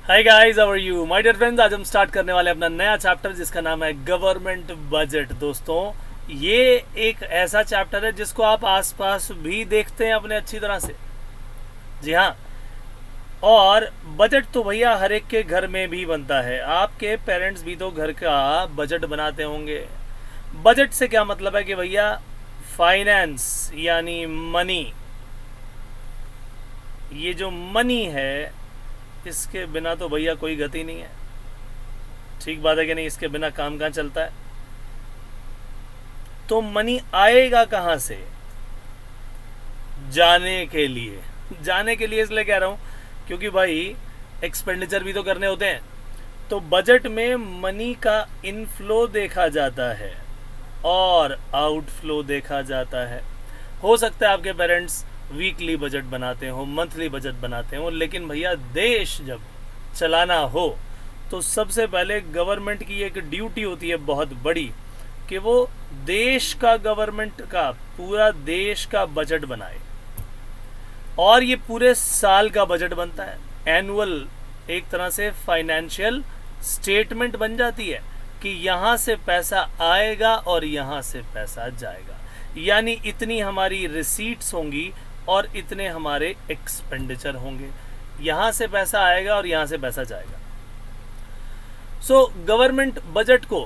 Hi guys, how are you my dear friends. आज हम start करने वाले हैं अपना नया चैप्टर जिसका नाम है गवर्नमेंट बजट। दोस्तों, ये एक ऐसा चैप्टर है जिसको आप आसपास भी देखते हैं अपने अच्छी तरह से। जी हाँ। और बजट तो भैया हर एक के घर में भी बनता है। आपके पेरेंट्स भी तो घर का बजट बनाते होंगे। बजट से क्या मतलब है कि भैया फाइनेंस यानी मनी, ये जो मनी है इसके बिना तो भैया कोई गति नहीं है। ठीक बात है कि नहीं? इसके बिना काम कहाँ चलता है? तो मनी आएगा कहाँ से? जाने के लिए। जाने के लिए इसलिए कह रहा हूँ क्योंकि भाई एक्सपेंडिचर भी तो करने होते हैं। तो बजट में मनी का इनफ्लो देखा जाता है और आउटफ्लो देखा जाता है। हो सकता है आपके पेरेंट्स वीकली बजट बनाते हो, मंथली बजट बनाते हो, लेकिन भैया देश जब चलाना हो तो सबसे पहले गवर्नमेंट की एक ड्यूटी होती है बहुत बड़ी कि वो देश का, गवर्नमेंट का, पूरा देश का बजट बनाए। और ये पूरे साल का बजट बनता है। एनुअल एक तरह से फाइनेंशियल स्टेटमेंट बन जाती है कि यहाँ से पैसा आएगा और यहाँ से पैसा जाएगा। यानी इतनी हमारी रिसीट्स होंगी और इतने हमारे एक्सपेंडिचर होंगे। यहाँ से पैसा आएगा और यहाँ से पैसा जाएगा। सो गवर्नमेंट बजट को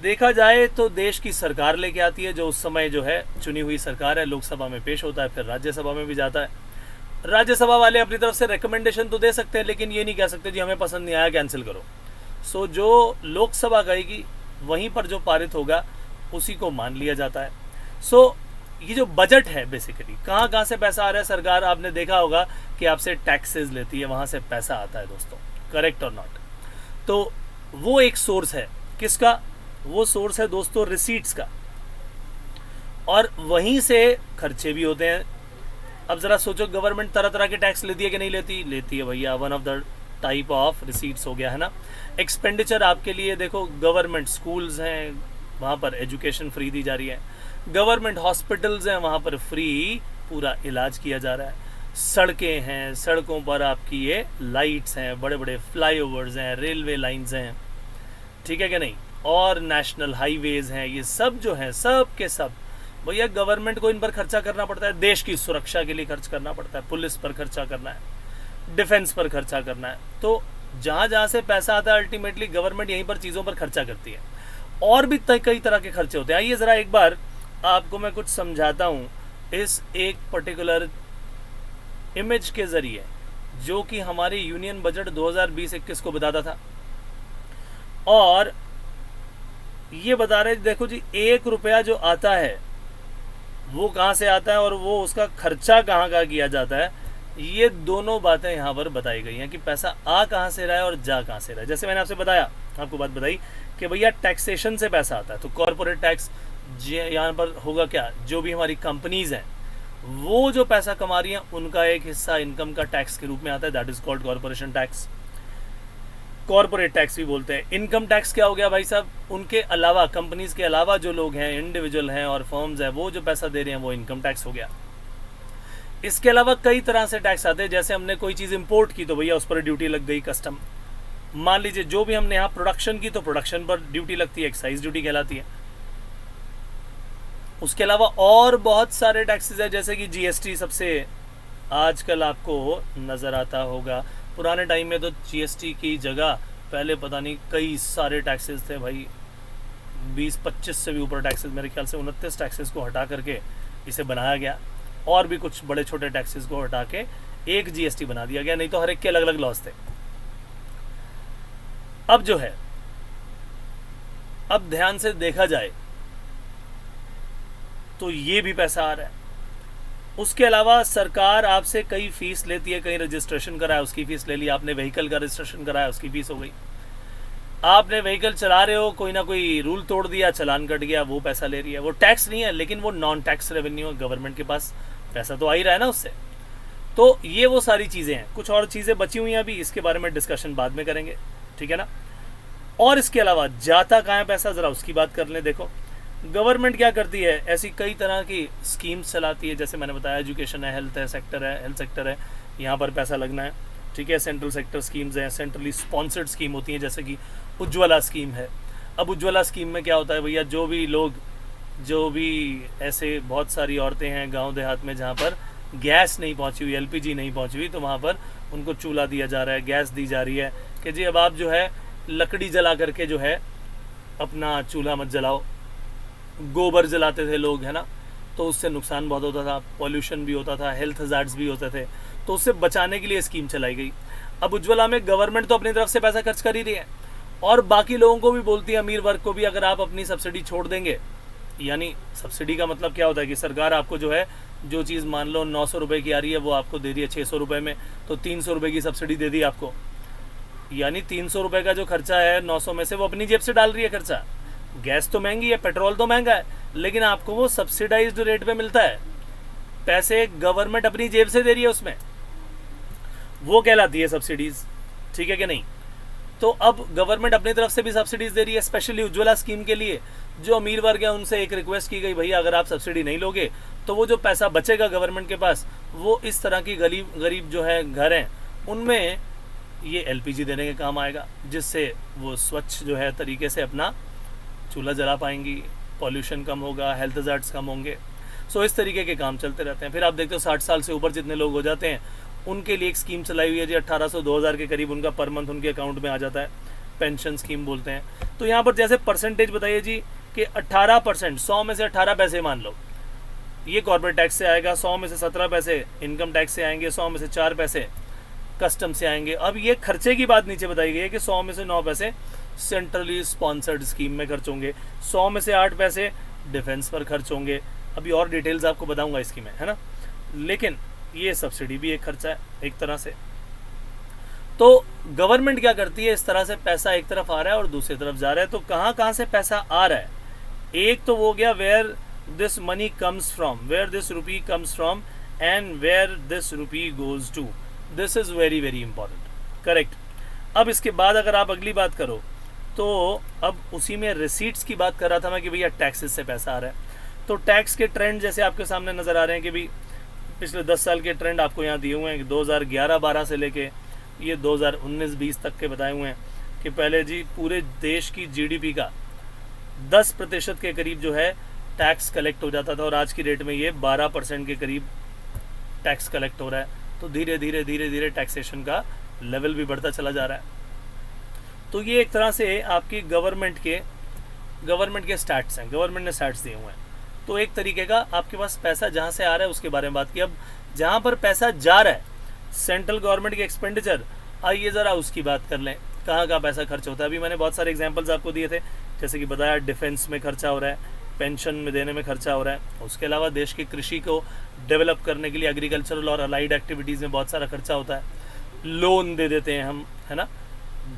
देखा जाए तो देश की सरकार लेके आती है, जो उस समय जो है चुनी हुई सरकार है। लोकसभा में पेश होता है, फिर राज्यसभा में भी जाता है। राज्यसभा वाले अपनी तरफ से रिकमेंडेशन तो दे सकते हैं, लेकिन ये नहीं कह सकते जी हमें पसंद नहीं आया, कैंसिल करो। सो जो लोकसभा कहेगी वहीं पर जो पारित होगा उसी को मान लिया जाता है। सो ये जो बजट है बेसिकली कहाँ कहाँ से पैसा आ रहा है। सरकार, आपने देखा होगा कि आपसे टैक्सेस लेती है, वहाँ से पैसा आता है दोस्तों, करेक्ट और नॉट? तो वो एक सोर्स है। किसका? वो सोर्स है दोस्तों रिसीट्स का। और वहीं से खर्चे भी होते हैं। अब ज़रा सोचो, गवर्नमेंट तरह तरह के टैक्स लेती है कि नहीं लेती? लेती है भैया। One of the type of receipts हो गया है ना। एक्सपेंडिचर आपके लिए देखो, गवर्नमेंट स्कूल्स हैं, वहाँ पर एजुकेशन फ्री दी जा रही है। गवर्नमेंट हॉस्पिटल्स हैं, वहाँ पर फ्री पूरा इलाज किया जा रहा है। सड़कें हैं, सड़कों पर आपकी ये लाइट्स हैं, बड़े बड़े फ्लाईओवर्स हैं, रेलवे लाइंस हैं, ठीक है कि नहीं? और नेशनल हाईवेज हैं। ये सब जो है, सब के सब भैया गवर्नमेंट को इन पर खर्चा करना पड़ता है। देश की सुरक्षा के लिए खर्च करना पड़ता है, पुलिस पर खर्चा करना है, डिफेंस पर खर्चा करना है। तो जहाँ जहाँ से पैसा आता है अल्टीमेटली गवर्नमेंट यहीं पर चीज़ों पर खर्चा करती है। और भी कई तरह के खर्चे होते हैं। आइए ज़रा एक बार आपको मैं कुछ समझाता हूँ इस एक पर्टिकुलर इमेज के ज़रिए, जो कि हमारे यूनियन बजट 2020-21 को बताता था। और ये बता रहे, देखो जी, 1 रुपया जो आता है वो कहाँ से आता है और वो उसका खर्चा कहाँ का किया जाता है। ये दोनों बातें यहाँ पर बताई गई हैं कि पैसा आ कहाँ से रहा है और जा कहाँ से रहा है। जैसे मैंने आपसे बताया, आपको बात बताई कि भैया टैक्सेशन से पैसा आता है। तो कॉरपोरेट टैक्स यहाँ पर होगा क्या? जो भी हमारी कंपनीज हैं वो जो पैसा कमा रही हैं उनका एक हिस्सा इनकम का टैक्स के रूप में आता है। That is called corporation tax, corporate tax भी बोलते हैं। इनकम टैक्स क्या हो गया भाई साहब? उनके अलावा, कंपनीज के अलावा जो लोग हैं, इंडिविजुअल हैं और फर्म्स हैं, वो जो पैसा दे रहे हैं वो इनकम टैक्स हो गया। इसके अलावा कई तरह से टैक्स आते हैं। जैसे हमने कोई चीज़ इंपोर्ट की तो भैया उस पर ड्यूटी लग गई, कस्टम। मान लीजिए जो भी हमने यहाँ प्रोडक्शन की तो प्रोडक्शन पर ड्यूटी लगती है, एक्साइज ड्यूटी कहलाती है। उसके अलावा और बहुत सारे टैक्सेस हैं, जैसे कि जीएसटी सबसे आजकल आपको नज़र आता होगा। पुराने टाइम में तो जीएसटी की जगह पहले पता नहीं कई सारे टैक्सेस थे भाई, 20-25 से भी ऊपर टैक्सेस, मेरे ख्याल से 29 टैक्सेस को हटा करके इसे बनाया गया। और भी कुछ बड़े छोटे टैक्सेस को हटा के एक जीएसटी बना दिया गया, नहीं तो हर एक के अलग अलग लॉस थे। अब जो है, अब ध्यान से देखा जाए तो ये भी पैसा आ रहा है। उसके अलावा सरकार आपसे कई फीस लेती है। कहीं रजिस्ट्रेशन कराया उसकी फीस ले ली आपने, व्हीकल का रजिस्ट्रेशन कराया उसकी फीस हो गई। आपने व्हीकल चला रहे हो, कोई ना कोई रूल तोड़ दिया, चालान कट गया, वो पैसा ले रही है। वो टैक्स नहीं है लेकिन वो नॉन टैक्स रेवेन्यू है, गवर्नमेंट के पास पैसा तो आ ही रहा है ना उससे। तो ये वो सारी चीज़ें हैं। कुछ और चीज़ें बची हुई हैं अभी, इसके बारे में डिस्कशन बाद में करेंगे, ठीक है ना। और इसके अलावा जाता कहाँ है पैसा, ज़रा उसकी बात कर लें। देखो गवर्नमेंट क्या करती है, ऐसी कई तरह की स्कीम्स चलाती है। जैसे मैंने बताया, एजुकेशन है, हेल्थ है, सेक्टर है, हेल्थ सेक्टर है, यहाँ पर पैसा लगना है। ठीक है। सेंट्रल सेक्टर स्कीम्स हैं, सेंट्रली स्पॉन्सर्ड स्कीम होती हैं, जैसे कि उज्ज्वला स्कीम है। अब उज्ज्वला स्कीम में क्या होता है भैया, जो भी ऐसे बहुत सारी औरतें हैं गांव देहात में जहां पर गैस नहीं पहुंची हुई, एलपीजी नहीं पहुंची हुई, तो वहां पर उनको चूल्हा दिया जा रहा है, गैस दी जा रही है कि जी अब आप जो है लकड़ी जला करके जो है अपना चूल्हा मत जलाओ। गोबर जलाते थे लोग, है ना, तो उससे नुकसान बहुत होता था, पॉल्यूशन भी होता था, हेल्थ हजार्ड्स भी होते थे, तो उससे बचाने के लिए स्कीम चलाई गई। अब उज्ज्वला में गवर्नमेंट तो अपनी तरफ से पैसा खर्च कर ही रही है और बाकी लोगों को भी बोलती है, अमीर वर्ग को भी, अगर आप अपनी सब्सिडी छोड़ देंगे, यानी सब्सिडी का मतलब क्या होता है कि सरकार आपको जो है जो चीज़ मान लो 900 रुपये की आ रही है वो आपको दे रही है 600 रुपये में, तो 300 रुपये की सब्सिडी दे दी आपको, यानी 300 रुपये का जो खर्चा है 900 में से वो अपनी जेब से डाल रही है खर्चा। गैस तो महंगी है, पेट्रोल तो महंगा है, लेकिन आपको वो सब्सिडाइज्ड रेट पे मिलता है, पैसे गवर्नमेंट अपनी जेब से दे रही है उसमें, वो कहलाती है सब्सिडीज, ठीक है कि नहीं। तो अब गवर्नमेंट अपनी तरफ से भी सब्सिडीज दे रही है, स्पेशली उज्ज्वला स्कीम के लिए। जो अमीर वर्ग है उनसे एक रिक्वेस्ट की गई, भैया अगर आप सब्सिडी नहीं लोगे तो वो जो पैसा बचेगा गवर्नमेंट के पास, वो इस तरह की गरीब जो है घर हैं उनमें ये एलपीजी देने के काम आएगा, जिससे वो स्वच्छ जो है तरीके से अपना चूल्हा जला पाएंगी, पॉल्यूशन कम होगा, हेल्थ हजार्ड्स कम होंगे। सो इस तरीके के काम चलते रहते हैं। फिर आप देखते हो 60 साल से ऊपर जितने लोग हो जाते हैं उनके लिए एक स्कीम चलाई हुई है जी, 1800-2000 के करीब उनका पर मंथ उनके अकाउंट में आ जाता है, पेंशन स्कीम बोलते हैं। तो यहाँ पर जैसे परसेंटेज बताइए जी कि 18%, 100 में से 18 पैसे मान लो ये कॉर्पोरेट टैक्स से आएगा, 100 में से 17 पैसे इनकम टैक्स से आएंगे, 100 में से 4 पैसे कस्टम से आएंगे। अब ये खर्चे की बात नीचे बताई गई है कि 100 में से 9 पैसे सेंट्रली स्पॉन्सर्ड स्कीम में खर्च होंगे, 100 में से 8 पैसे डिफेंस पर खर्च होंगे। अभी और डिटेल्स आपको बताऊंगा इसकी मैं, है ना, लेकिन ये सब्सिडी भी एक खर्चा है एक तरह से। तो गवर्नमेंट क्या करती है, इस तरह से पैसा एक तरफ आ रहा है और दूसरी तरफ जा रहा है। तो कहाँ से पैसा आ रहा है, एक तो वो गया where this money comes from, where this rupee comes from and where this rupee goes to, this is very very important, correct. अब इसके बाद अगर आप अगली बात करो तो अब उसी में रिसीट्स की बात कर रहा था मैं कि भैया टैक्सेस से पैसा आ रहा है। तो टैक्स के ट्रेंड जैसे आपके सामने नज़र आ रहे हैं कि भाई पिछले 10 साल के ट्रेंड आपको यहाँ दिए हुए हैं, 2011-12 से लेके ये 2019-20 तक के बताए हुए हैं कि पहले जी पूरे देश की जीडीपी का 10% के करीब जो है टैक्स कलेक्ट हो जाता था और आज की डेट में ये 12% के करीब टैक्स कलेक्ट हो रहा है। तो धीरे धीरे टैक्सेशन का लेवल भी बढ़ता चला जा रहा है। तो ये एक तरह से आपकी गवर्नमेंट के स्टैट्स हैं, गवर्नमेंट ने स्टैट्स दिए हुए हैं। तो एक तरीके का आपके पास पैसा जहाँ से आ रहा है उसके बारे में बात की। अब जहाँ पर पैसा जा रहा है सेंट्रल गवर्नमेंट के एक्सपेंडिचर, आइए ज़रा उसकी बात कर लें, कहाँ पैसा खर्च होता है। अभी मैंने बहुत सारे एग्जांपल्स आपको दिए थे, जैसे कि बताया डिफेंस में खर्चा हो रहा है, पेंशन में देने में खर्चा हो रहा है, उसके अलावा देश की कृषि को डेवलप करने के लिए एग्रीकल्चरल और अलाइड एक्टिविटीज़ में बहुत सारा खर्चा होता है, लोन दे देते हैं हम, है ना,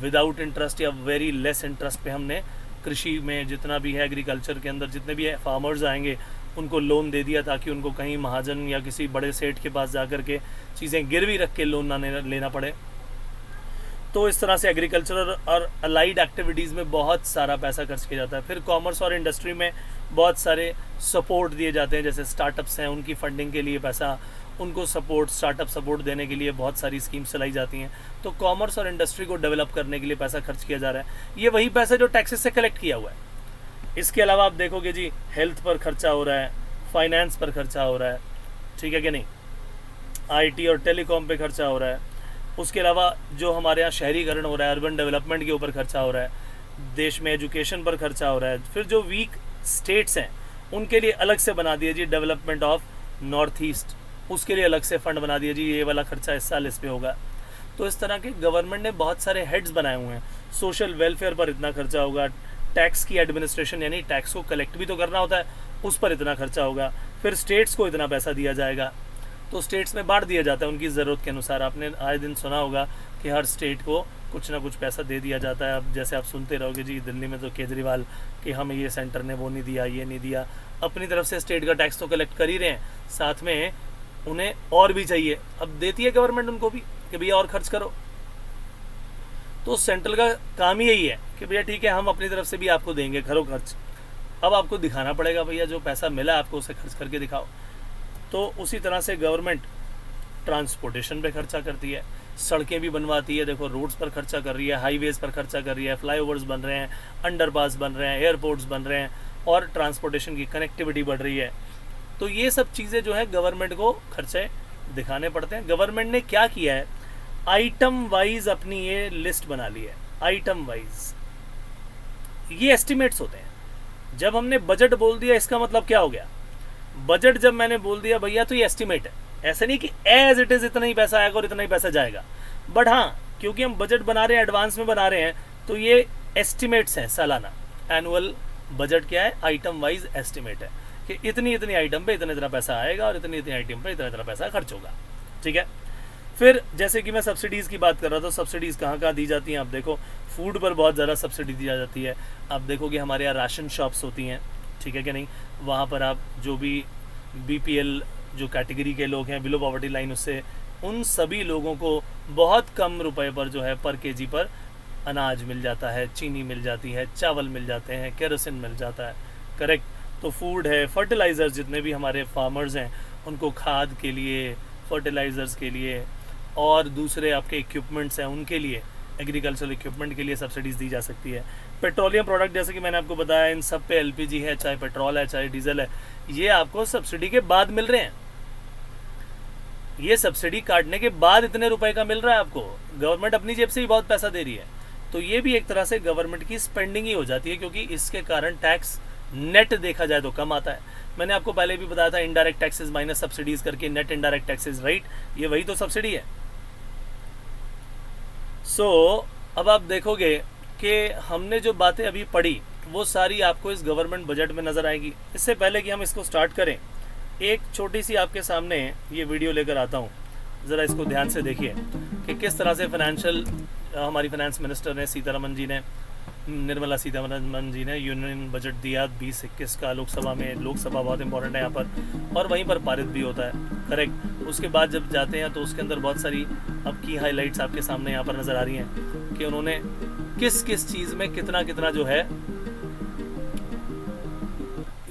विदाउट इंटरेस्ट या वेरी लेस इंटरेस्ट पे हमने कृषि में जितना भी है एग्रीकल्चर के अंदर जितने भी है फार्मर्स आएंगे उनको लोन दे दिया ताकि उनको कहीं महाजन या किसी बड़े सेठ के पास जाकर के चीज़ें गिरवी रख के लोन ना लेना पड़े। तो इस तरह से एग्रीकल्चर और अलाइड एक्टिविटीज़ में बहुत सारा पैसा खर्च किया जाता है। फिर कॉमर्स और इंडस्ट्री में बहुत सारे सपोर्ट दिए जाते हैं, जैसे स्टार्टअप्स हैं उनकी फंडिंग के लिए पैसा, उनको सपोर्ट, स्टार्टअप सपोर्ट देने के लिए बहुत सारी स्कीम्स चलाई जाती हैं। तो कॉमर्स और इंडस्ट्री को डेवलप करने के लिए पैसा खर्च किया जा रहा है। ये वही पैसा जो टैक्सेस से कलेक्ट किया हुआ है। इसके अलावा आप देखोगे जी हेल्थ पर खर्चा हो रहा है, फाइनेंस पर खर्चा हो रहा है, ठीक है कि नहीं, आईटी और टेलीकॉम पे खर्चा हो रहा है। उसके अलावा जो हमारे यहाँ शहरीकरण हो रहा है, अर्बन डेवलपमेंट के ऊपर खर्चा हो रहा है, देश में एजुकेशन पर खर्चा हो रहा है। फिर जो वीक स्टेट्स हैं उनके लिए अलग से बना दिया जी डेवलपमेंट ऑफ नॉर्थ ईस्ट, उसके लिए अलग से फंड बना दिया जी, ये वाला खर्चा इस साल इस पे होगा। तो इस तरह के गवर्नमेंट ने बहुत सारे हेड्स बनाए हुए हैं। सोशल वेलफेयर पर इतना खर्चा होगा, टैक्स की एडमिनिस्ट्रेशन यानी टैक्स को कलेक्ट भी तो करना होता है, उस पर इतना खर्चा होगा। फिर स्टेट्स को इतना पैसा दिया जाएगा, तो स्टेट्स में बांट दिया जाता है उनकी ज़रूरत के अनुसार। आपने आए दिन सुना होगा कि हर स्टेट को कुछ ना कुछ पैसा दे दिया जाता है। अब जैसे आप सुनते रहोगे जी दिल्ली में तो केजरीवाल कि हमें ये सेंटर ने वो नहीं दिया, ये नहीं दिया। अपनी तरफ से स्टेट का टैक्स तो कलेक्ट कर ही रहे हैं, साथ में उन्हें और भी चाहिए। अब देती है गवर्नमेंट उनको भी कि भैया और खर्च करो। तो सेंट्रल का काम ही यही है कि भैया ठीक है हम अपनी तरफ से भी आपको देंगे, करो खर्च। अब आपको दिखाना पड़ेगा भैया जो पैसा मिला आपको उसे खर्च करके दिखाओ। तो उसी तरह से गवर्नमेंट ट्रांसपोर्टेशन पे खर्चा करती है, सड़कें भी बनवाती है, देखो रोड्स पर खर्चा कर रही है, हाईवेज़ पर खर्चा कर रही है, फ्लाईओवर्स बन रहे हैं, अंडरपास बन रहे हैं, एयरपोर्ट्स बन रहे हैं और ट्रांसपोर्टेशन की कनेक्टिविटी बढ़ रही है। तो ये सब चीज़ें जो है गवर्नमेंट को खर्चे दिखाने पड़ते हैं। गवर्नमेंट ने क्या किया है, आइटम वाइज अपनी ये लिस्ट बना ली है, आइटम वाइज। ये एस्टिमेट्स होते हैं। जब हमने बजट बोल दिया इसका मतलब क्या हो गया, बजट जब मैंने बोल दिया भैया तो ये एस्टिमेट है, ऐसा नहीं कि एज इट इज़ इतना ही पैसा आएगा और इतना ही पैसा जाएगा। बट हाँ, क्योंकि हम बजट बना रहे हैं, एडवांस में बना रहे हैं, तो ये एस्टिमेट्स हैं सालाना। एनुअल बजट क्या है, आइटम वाइज एस्टिमेट है कि इतनी इतनी आइटम पे इतना इतना पैसा आएगा और इतनी इतनी आइटम पे इतना इतना पैसा खर्च होगा। ठीक है। फिर जैसे कि मैं सब्सिडीज़ की बात कर रहा था, सब्सिडीज़ कहाँ कहाँ दी जाती हैं। आप देखो फूड पर बहुत ज़्यादा सब्सिडी दी जाती है। आप देखोगे हमारे यहाँ राशन शॉप्स होती हैं, ठीक है कि नहीं, वहाँ पर आप जो भी BPL जो कैटेगरी के लोग हैं, बिलो पॉवर्टी लाइन, उससे उन सभी लोगों को बहुत कम रुपए पर जो है पर केजी पर अनाज मिल जाता है, चीनी मिल जाती है, चावल मिल जाते हैं, केरोसिन मिल जाता है। करेक्ट। तो फूड है, फर्टिलाइज़र्स, जितने भी हमारे फार्मर्स हैं उनको खाद के लिए, फर्टिलाइज़र्स के लिए और दूसरे आपके इक्विपमेंट्स हैं उनके लिए, एग्रीकल्चरल इक्विपमेंट के लिए सब्सिडीज़ दी जा सकती है। पेट्रोलियम प्रोडक्ट जैसे कि मैंने आपको बताया, इन सब पे LPG है, चाहे पेट्रोल है, चाहे डीजल है, ये आपको सब्सिडी के बाद मिल रहे हैं। ये सब्सिडी काटने के बाद इतने रुपए का मिल रहा है आपको। गवर्नमेंट अपनी जेब से ही बहुत पैसा दे रही है, तो ये भी एक तरह से गवर्नमेंट की स्पेंडिंग ही हो जाती है, क्योंकि इसके कारण टैक्स नेट देखा जाए तो कम आता है। मैंने आपको पहले भी बताया था, इनडायरेक्ट टैक्सेस माइनस सब्सिडीज करके नेट इनडायरेक्ट टैक्सेस, राइट, ये वही तो सब्सिडी है। अब आप देखोगे कि हमने जो बातें अभी पढ़ी वो सारी आपको इस गवर्नमेंट बजट में नज़र आएगी। इससे पहले कि हम इसको स्टार्ट करें, एक छोटी सी आपके सामने ये वीडियो लेकर आता हूँ, ज़रा इसको ध्यान से देखिए कि किस तरह से हमारी फाइनेंस मिनिस्टर ने, निर्मला सीतारमन जी ने यूनियन बजट दिया 2021 का लोकसभा में। लोकसभा बहुत इंपॉर्टेंट है यहाँ पर, और वहीं पर पारित भी होता है। करेक्ट। उसके बाद जब जाते हैं तो उसके अंदर बहुत सारी अब की हाइलाइट्स आपके सामने यहाँ पर नज़र आ रही हैं कि उन्होंने किस किस चीज़ में कितना कितना जो है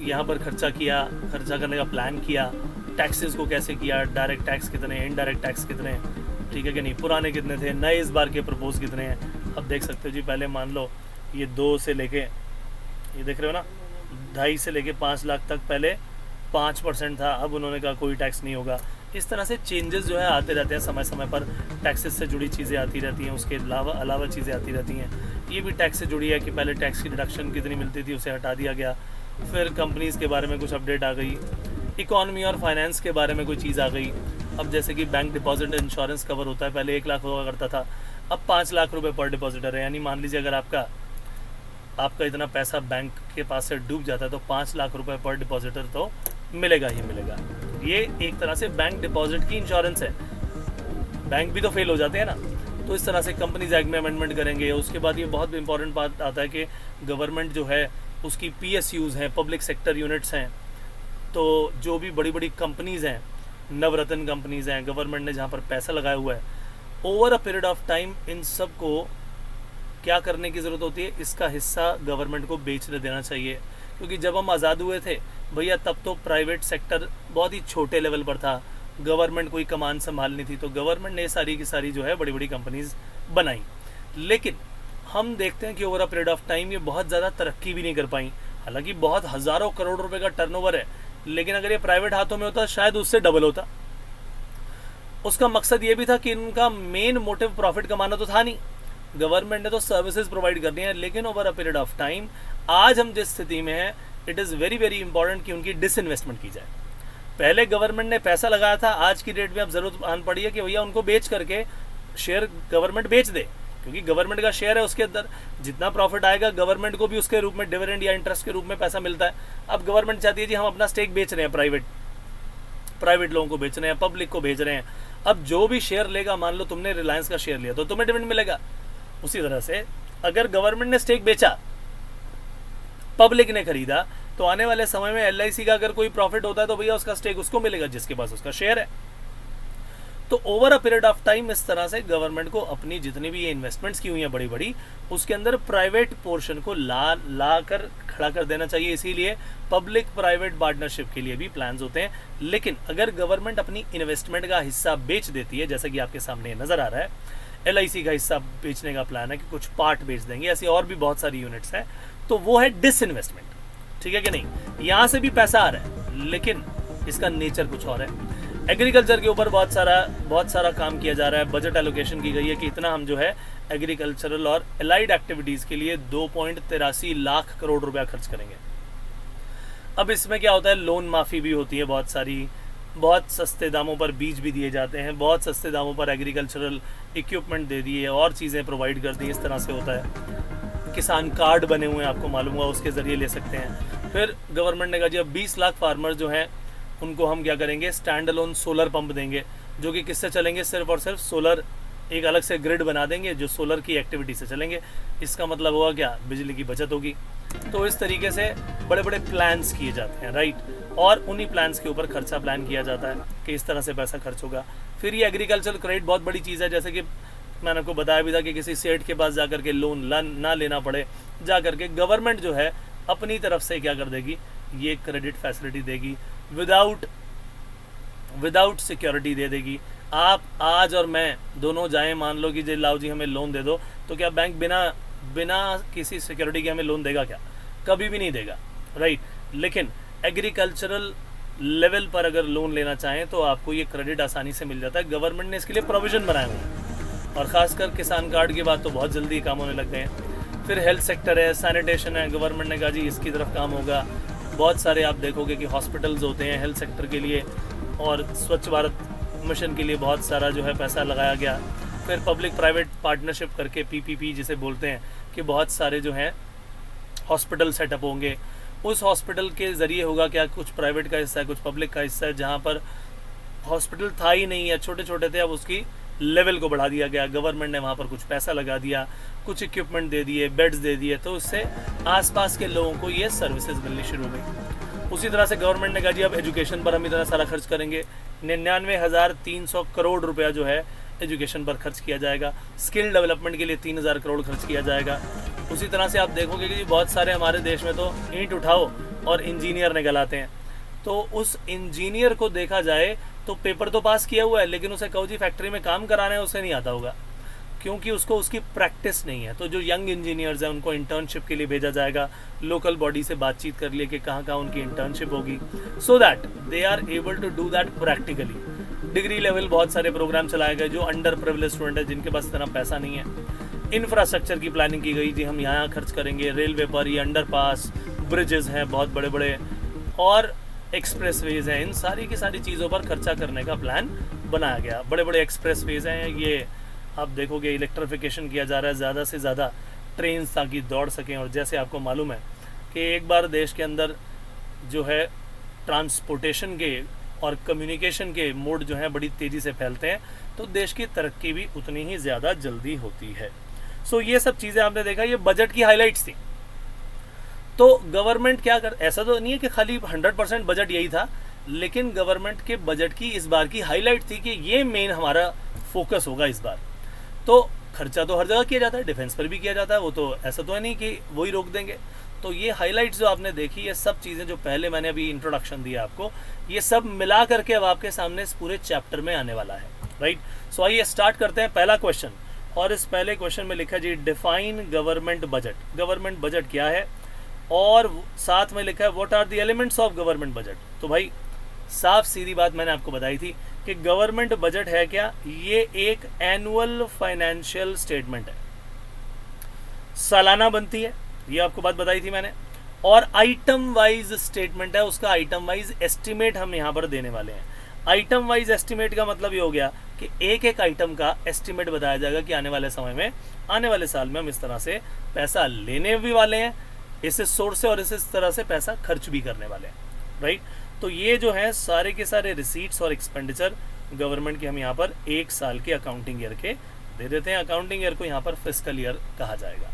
यहाँ पर खर्चा किया, खर्चा करने का प्लान किया, टैक्सेस को कैसे किया, डायरेक्ट टैक्स कितने, इनडायरेक्ट टैक्स कितने, ठीक है कि नहीं, पुराने कितने थे, नए इस बार के प्रपोज कितने हैं। अब देख सकते हो जी, पहले मान लो ये 2 से लेके, ये देख रहे हो ना, 2.5 से लेके 5 लाख तक पहले 5% था, अब उन्होंने कहा कोई टैक्स नहीं होगा। इस तरह से चेंजेस जो है आते रहते हैं, समय समय पर टैक्सेस से जुड़ी चीज़ें आती रहती हैं, उसके अलावा चीज़ें आती रहती हैं। ये भी टैक्स से जुड़ी है कि पहले टैक्स की डिडक्शन कितनी मिलती थी, उसे हटा दिया गया। फिर कंपनीज़ के बारे में कुछ अपडेट आ गई, इकॉनमी और फाइनेंस के बारे में कोई चीज़ आ गई। अब जैसे कि बैंक डिपॉजिट इंश्योरेंस कवर होता है, पहले 1 लाख हुआ करता था, अब 5 लाख रुपए पर डिपॉजिटर है। यानी मान लीजिए अगर आपका इतना पैसा बैंक के पास से डूब जाता है तो 5 लाख रुपए पर डिपॉजिटर तो मिलेगा ही मिलेगा। ये एक तरह से बैंक डिपॉजिट की इंश्योरेंस है। बैंक भी तो फेल हो जाते हैं ना, तो इस तरह से कंपनीज एक्ट में अमेंडमेंट करेंगे। उसके बाद ये बहुत इंपॉर्टेंट बात आता है कि गवर्नमेंट जो है उसकी PSUs हैं, पब्लिक सेक्टर यूनिट्स हैं, तो जो भी बड़ी बड़ी कंपनीज़ हैं, नवरत्न कंपनीज़ हैं, गवर्नमेंट ने जहाँ पर पैसा लगाया हुआ है, over a period of time in सब को क्या करने की ज़रूरत होती है, इसका हिस्सा गवर्नमेंट को बेचने देना चाहिए। क्योंकि जब हम आज़ाद हुए थे भैया, तब तो प्राइवेट सेक्टर बहुत ही छोटे लेवल पर था, गवर्नमेंट कोई कमान संभालनी थी, तो गवर्नमेंट ने सारी की सारी जो है बड़ी बड़ी कंपनीज बनाई। लेकिन हम देखते हैं कि over a period of time ये बहुत ज़्यादा तरक्की भी नहीं कर पाई। हालांकि बहुत हज़ारों करोड़ रुपए का टर्नओवर है, लेकिन अगर ये प्राइवेट हाथों में होता शायद उससे डबल होता। उसका मकसद ये भी था कि इनका मेन मोटिव प्रॉफिट कमाना तो था नहीं, गवर्नमेंट ने तो सर्विसेज प्रोवाइड करनी है। लेकिन over a period of time आज हम जिस स्थिति में हैं, it is very very important कि उनकी डिसइन्वेस्टमेंट की जाए। पहले गवर्नमेंट ने पैसा लगाया था, आज की डेट में अब ज़रूरत आन पड़ी है कि भैया उनको बेच करके शेयर गवर्नमेंट बेच दे, क्योंकि गवर्नमेंट का शेयर है, उसके अंदर जितना प्रॉफिट आएगा गवर्नमेंट को भी उसके रूप में डिविडेंड या इंटरेस्ट के रूप में पैसा मिलता है। अब गवर्नमेंट चाहती है जी हम अपना स्टेक बेच रहे हैं, प्राइवेट लोगों को बेच रहे हैं, पब्लिक को भेज रहे हैं। अब जो भी शेयर लेगा, मान लो तुमने रिलायंस का शेयर लिया तो तुम्हें डिविडेंड मिलेगा। उसी तरह से अगर गवर्नमेंट ने स्टेक बेचा, पब्लिक ने खरीदा, तो आने वाले समय में LIC का अगर कोई प्रॉफिट होता है तो भैया उसका स्टेक उसको मिलेगा जिसके पास उसका शेयर है। तो over a period of time इस तरह से गवर्नमेंट को अपनी जितनी भी ये इन्वेस्टमेंट्स की हुई हैं बड़ी बड़ी, उसके अंदर प्राइवेट पोर्शन को ला कर खड़ा कर देना चाहिए। इसीलिए पब्लिक प्राइवेट पार्टनरशिप के लिए भी प्लान्स होते हैं। लेकिन अगर गवर्नमेंट अपनी इन्वेस्टमेंट का हिस्सा बेच देती है, जैसा कि आपके सामने नज़र आ रहा है, LIC का हिस्सा बेचने का प्लान है कि कुछ पार्ट बेच देंगे, ऐसी और भी बहुत सारी यूनिट्स हैं, तो वो है डिसइन्वेस्टमेंट। ठीक है कि नहीं? यहाँ से भी पैसा आ रहा है लेकिन इसका नेचर कुछ और है। एग्रीकल्चर के ऊपर बहुत सारा काम किया जा रहा है। बजट एलोकेशन की गई है कि इतना हम जो है एग्रीकल्चरल और एलाइड एक्टिविटीज़ के लिए 2.83 लाख करोड़ रुपया खर्च करेंगे। अब इसमें क्या होता है, लोन माफ़ी भी होती है बहुत सारी, बहुत सस्ते दामों पर बीज भी दिए जाते हैं, बहुत सस्ते दामों पर एग्रीकल्चरल इक्विपमेंट दे दिए और चीज़ें प्रोवाइड कर दी। इस तरह से होता है। किसान कार्ड बने हुए हैं, आपको मालूम हुआ, उसके ज़रिए ले सकते हैं। फिर गवर्नमेंट ने कहा जी अब 20 लाख फार्मर्स जो हैं उनको हम क्या करेंगे, स्टैंड अलोन सोलर पंप देंगे, जो कि किससे चलेंगे, सिर्फ और सिर्फ सोलर, एक अलग से ग्रिड बना देंगे जो सोलर की एक्टिविटी से चलेंगे। इसका मतलब होगा क्या, बिजली की बचत होगी। तो इस तरीके से बड़े बड़े प्लान्स किए जाते हैं, राइट। और उन्हीं प्लान्स के ऊपर खर्चा प्लान किया जाता है कि इस तरह से पैसा खर्च होगा। फिर ये एग्रीकल्चर क्रेडिट बहुत बड़ी चीज़ है, जैसे कि मैंने आपको बताया भी था कि किसी सेठ के पास जाकर के लोन ना लेना पड़े, जा करके गवर्नमेंट जो है अपनी तरफ से क्या कर देगी, ये क्रेडिट फैसिलिटी देगी, विदाउट सिक्योरिटी दे देगी। आप आज और मैं दोनों जाएं, मान लो कि जी लाओ जी हमें लोन दे दो, तो क्या बैंक बिना किसी सिक्योरिटी के हमें लोन देगा क्या? कभी भी नहीं देगा, राइट। लेकिन एग्रीकल्चरल लेवल पर अगर लोन लेना चाहें तो आपको ये क्रेडिट आसानी से मिल जाता है। गवर्नमेंट ने इसके लिए प्रोविज़न बनाए हुए हैं, और ख़ासकर किसान कार्ड के बाद तो बहुत जल्दी काम होने लग गए हैं। फिर हेल्थ सेक्टर है, सैनिटेशन है, गवर्नमेंट ने कहा जी इसकी तरफ काम होगा। बहुत सारे आप देखोगे कि हॉस्पिटल्स होते हैं हेल्थ सेक्टर के लिए, और स्वच्छ भारत मिशन के लिए बहुत सारा जो है पैसा लगाया गया। फिर पब्लिक प्राइवेट पार्टनरशिप करके PPP जिसे बोलते हैं, कि बहुत सारे जो हैं हॉस्पिटल सेटअप होंगे। उस हॉस्पिटल के ज़रिए होगा क्या, कुछ प्राइवेट का हिस्सा है, कुछ पब्लिक का हिस्सा है। जहाँ पर हॉस्पिटल था ही नहीं है, छोटे छोटे थे, अब उसकी लेवल को बढ़ा दिया गया। गवर्नमेंट ने वहाँ पर कुछ पैसा लगा दिया, कुछ इक्विपमेंट दे दिए, बेड्स दे दिए, तो उससे आसपास के लोगों को ये सर्विसेज मिलनी शुरू हो गई। उसी तरह से गवर्नमेंट ने कहा जी अब एजुकेशन पर हम इतना सारा खर्च करेंगे, 99,300 करोड़ रुपया जो है एजुकेशन पर खर्च किया जाएगा। स्किल डेवलपमेंट के लिए 3,000 करोड़ खर्च किया जाएगा। उसी तरह से आप देखोगे कि बहुत सारे हमारे देश में तो ईंट उठाओ और इंजीनियर निकलाते हैं, तो उस इंजीनियर को देखा जाए तो पेपर तो पास किया हुआ है, लेकिन उसे कहो जी फैक्ट्री में काम कराना है, उसे नहीं आता होगा, क्योंकि उसको उसकी प्रैक्टिस नहीं है। तो जो यंग इंजीनियर्स हैं उनको इंटर्नशिप के लिए भेजा जाएगा, लोकल बॉडी से बातचीत कर लिए कि कहाँ कहाँ उनकी इंटर्नशिप होगी, so that they are able to do that practically. Degree level बहुत सारे प्रोग्राम चलाए गए जो अंडर प्रिविलेज स्टूडेंट है, जिनके पास इतना पैसा नहीं है। इंफ्रास्ट्रक्चर की प्लानिंग की गई जी हम यहाँ खर्च करेंगे, रेलवे पर ये अंडरपास, ब्रिजेस हैं बहुत बड़े बड़े, और एक्सप्रेसवेज हैं, इन सारी की सारी चीज़ों पर खर्चा करने का प्लान बनाया गया। बड़े बड़े एक्सप्रेसवेज हैं, ये आप देखोगे इलेक्ट्रिफिकेशन किया जा रहा है, ज़्यादा से ज़्यादा ट्रेन ताकि दौड़ सकें। और जैसे आपको मालूम है कि एक बार देश के अंदर जो है ट्रांसपोर्टेशन के और कम्युनिकेशन के मोड जो हैं बड़ी तेज़ी से फैलते हैं, तो देश की तरक्की भी उतनी ही ज़्यादा जल्दी होती है। सो ये सब चीज़ें आपने देखा, ये बजट की हाईलाइट्स थी। तो गवर्नमेंट क्या कर, ऐसा तो नहीं है कि खाली 100% बजट यही था, लेकिन गवर्नमेंट के बजट की इस बार की हाईलाइट थी कि ये मेन हमारा फोकस होगा इस बार। तो खर्चा तो हर जगह किया जाता है, डिफेंस पर भी किया जाता है, वो तो ऐसा तो है नहीं कि वही रोक देंगे। तो ये हाईलाइट्स जो आपने देखी, ये सब चीज़ें जो पहले मैंने अभी इंट्रोडक्शन दिया आपको, ये सब मिला करके अब आपके सामने इस पूरे चैप्टर में आने वाला है, राइट। सो आइए स्टार्ट करते हैं पहला क्वेश्चन। और इस पहले क्वेश्चन में लिखा जी define government budget. Government budget क्या है, और साथ में लिखा है what are the elements of government budget. तो भाई साफ सीधी बात मैंने आपको बताई थी कि गवर्नमेंट बजट है क्या, ये एक एनुअल फाइनेंशियल स्टेटमेंट है, सालाना बनती है, ये आपको बात बताई थी मैंने। और आइटम वाइज स्टेटमेंट है, उसका आइटम वाइज एस्टिमेट हम यहाँ पर देने वाले हैं। आइटम वाइज एस्टिमेट का मतलब ये हो गया कि एक एक आइटम का एस्टिमेट बताया जाएगा कि आने वाले समय में, आने वाले साल में हम इस तरह से पैसा लेने भी वाले हैं इस सोर्स से, और इस तरह से पैसा खर्च भी करने वाले हैं, राइट। तो ये जो है सारे के सारे रिसीट्स और एक्सपेंडिचर गवर्नमेंट के हम यहाँ पर एक साल के अकाउंटिंग ईयर के दे देते हैं। अकाउंटिंग ईयर को यहाँ पर फिस्कल ईयर कहा जाएगा।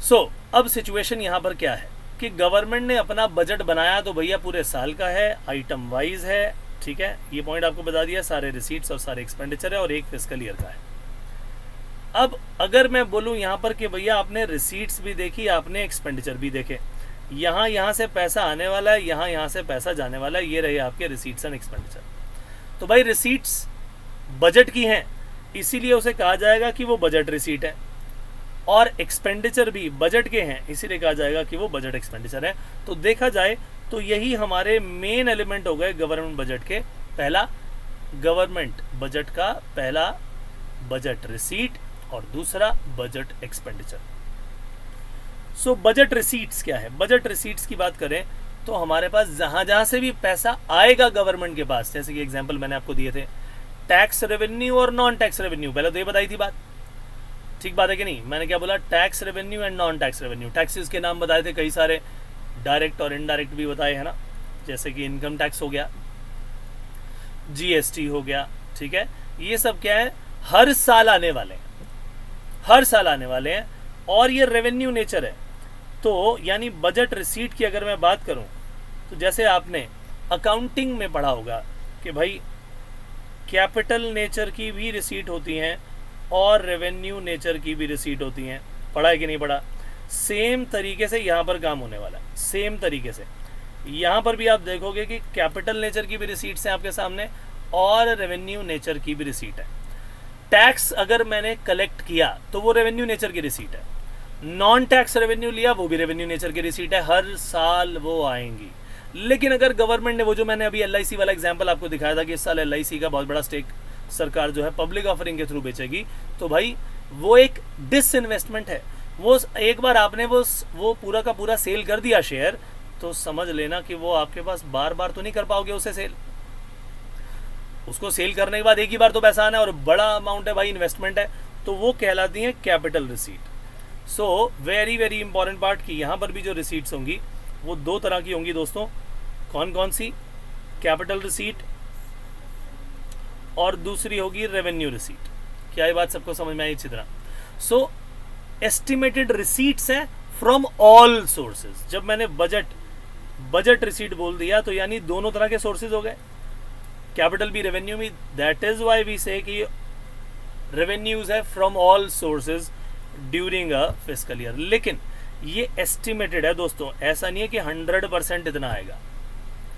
सो अब सिचुएशन यहाँ पर क्या है कि गवर्नमेंट ने अपना बजट बनाया तो भैया पूरे साल का है, आइटम वाइज है, ठीक है, ये पॉइंट आपको बता दिया, सारे रिसीट्स और सारे एक्सपेंडिचर है और एक फिस्कल ईयर का है। अब अगर मैं बोलूँ यहाँ पर कि भैया आपने रिसीट्स भी देखी, आपने एक्सपेंडिचर भी देखे, यहाँ से पैसा आने वाला है, यहाँ से पैसा जाने वाला है, ये रहे आपके रिसीट्स एंड एक्सपेंडिचर। तो भाई रिसीट्स बजट की हैं, इसीलिए उसे कहा जाएगा कि वो बजट रिसीट है, और एक्सपेंडिचर भी बजट के हैं, इसीलिए कहा जाएगा कि वो बजट एक्सपेंडिचर है। तो देखा जाए तो यही हमारे मेन एलिमेंट हो गए गवर्नमेंट बजट के। पहला गवर्नमेंट बजट का पहला बजट रिसीट और दूसरा budget expenditure. So budget receipts क्या है? बजट रिसीट्स की बात करें तो हमारे पास जहां से भी पैसा आएगा गवर्नमेंट के पास, जैसे कि एग्जांपल मैंने आपको दिए थे, टैक्स रेवेन्यू और नॉन टैक्स रेवेन्यू, पहले तो ये बताई थी बात, ठीक बात है कि नहीं? मैंने क्या बोला? Tax revenue and non tax revenue. Taxes के नाम बताए थे कई सारे, डायरेक्ट और इनडायरेक्ट भी बताए हैं ना, जैसे कि इनकम टैक्स हो गया, जीएसटी हो गया, ठीक है। ये सब क्या है? हर साल आने वाले हैं, हर साल आने वाले हैं, और ये रेवेन्यू नेचर है। तो यानी बजट रिसीट की अगर मैं बात करूं तो जैसे आपने अकाउंटिंग में पढ़ा होगा कि भाई कैपिटल नेचर की भी रिसीट होती हैं और रेवेन्यू नेचर की भी रिसीट होती हैं, पढ़ा है कि नहीं पढ़ा? सेम तरीके से यहाँ पर काम होने वाला है, सेम तरीके से यहाँ पर भी आप देखोगे कि कैपिटल नेचर की भी रिसीट्स हैं आपके सामने और रेवेन्यू नेचर की भी रिसीट है। टैक्स अगर मैंने कलेक्ट किया तो वो रेवेन्यू नेचर की रिसीट है, नॉन टैक्स रेवेन्यू लिया वो भी रेवेन्यू नेचर की रिसीट है, हर साल वो आएंगी। लेकिन अगर गवर्नमेंट ने, वो जो मैंने अभी LIC वाला एग्जांपल आपको दिखाया था कि इस साल LIC का बहुत बड़ा स्टेक सरकार जो है पब्लिक ऑफरिंग के थ्रू बेचेगी, तो भाई वो एक डिसइन्वेस्टमेंट है। वो एक बार आपने वो पूरा का पूरा सेल कर दिया शेयर, तो समझ लेना कि वो आपके पास बार बार तो नहीं कर पाओगे उसे सेल। उसको सेल करने के बाद एक ही बार तो पैसा आना है और बड़ा अमाउंट है भाई, इन्वेस्टमेंट है, तो वो कहलाती है capital receipt. So very very important part कि यहाँ पर भी जो रिसीट्स होंगी वो दो तरह की होंगी दोस्तों। कौन कौन सी? कैपिटल रिसीट और दूसरी होगी रेवेन्यू रिसीट। क्या ये बात सबको समझ में आई अच्छी तरह? सो एस्टिमेटेड रिसीट्स है फ्रॉम ऑल सोर्सेज। जब मैंने बजट रिसीट बोल दिया तो यानी दोनों तरह के सोर्सेज हो गए, कैपिटल भी रेवेन्यू भी। दैट इज व्हाई वी से कि रेवेन्यूज है from all sources during a fiscal year. लेकिन ये एस्टिमेटेड है दोस्तों, ऐसा नहीं है कि 100% इतना आएगा।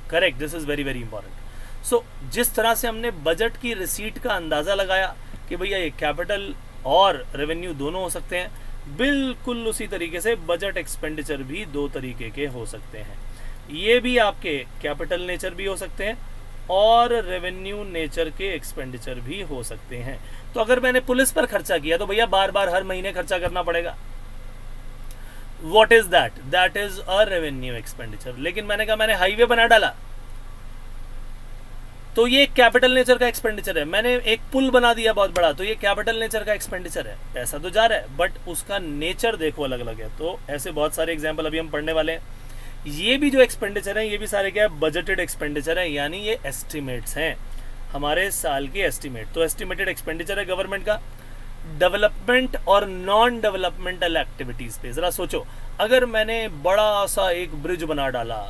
Correct, this is very very important. So जिस तरह से हमने बजट की रिसीट का अंदाजा लगाया कि भैया ये कैपिटल और रेवेन्यू दोनों हो सकते हैं, बिल्कुल उसी तरीके से बजट एक्सपेंडिचर भी दो तरीके के हो सकते हैं। ये भी आपके कैपिटल नेचर भी हो सकते हैं और रेवेन्यू नेचर के एक्सपेंडिचर भी हो सकते हैं। तो अगर मैंने पुलिस पर खर्चा किया तो भैया बार बार हर महीने खर्चा करना पड़ेगा। What is that? That is a revenue expenditure. लेकिन मैंने कहा मैंने हाईवे बना डाला तो ये कैपिटल नेचर का एक्सपेंडिचर है। मैंने एक पुल बना दिया बहुत बड़ा तो ये कैपिटल नेचर का एक्सपेंडिचर है। पैसा तो जा रहा है बट उसका नेचर देखो अलग अलग है। तो ऐसे बहुत सारे एग्जाम्पल अभी हम पढ़ने वाले हैं। ये भी जो एक्सपेंडिचर है ये भी सारे क्या है? बजटेड एक्सपेंडिचर है, यानी ये एस्टिमेट्स हैं, हमारे साल के एस्टिमेट। तो एस्टिमेटेड एक्सपेंडिचर है गवर्नमेंट का डेवलपमेंट और नॉन डेवलपमेंटल एक्टिविटीज पे। जरा सोचो, अगर मैंने बड़ा सा एक ब्रिज बना डाला,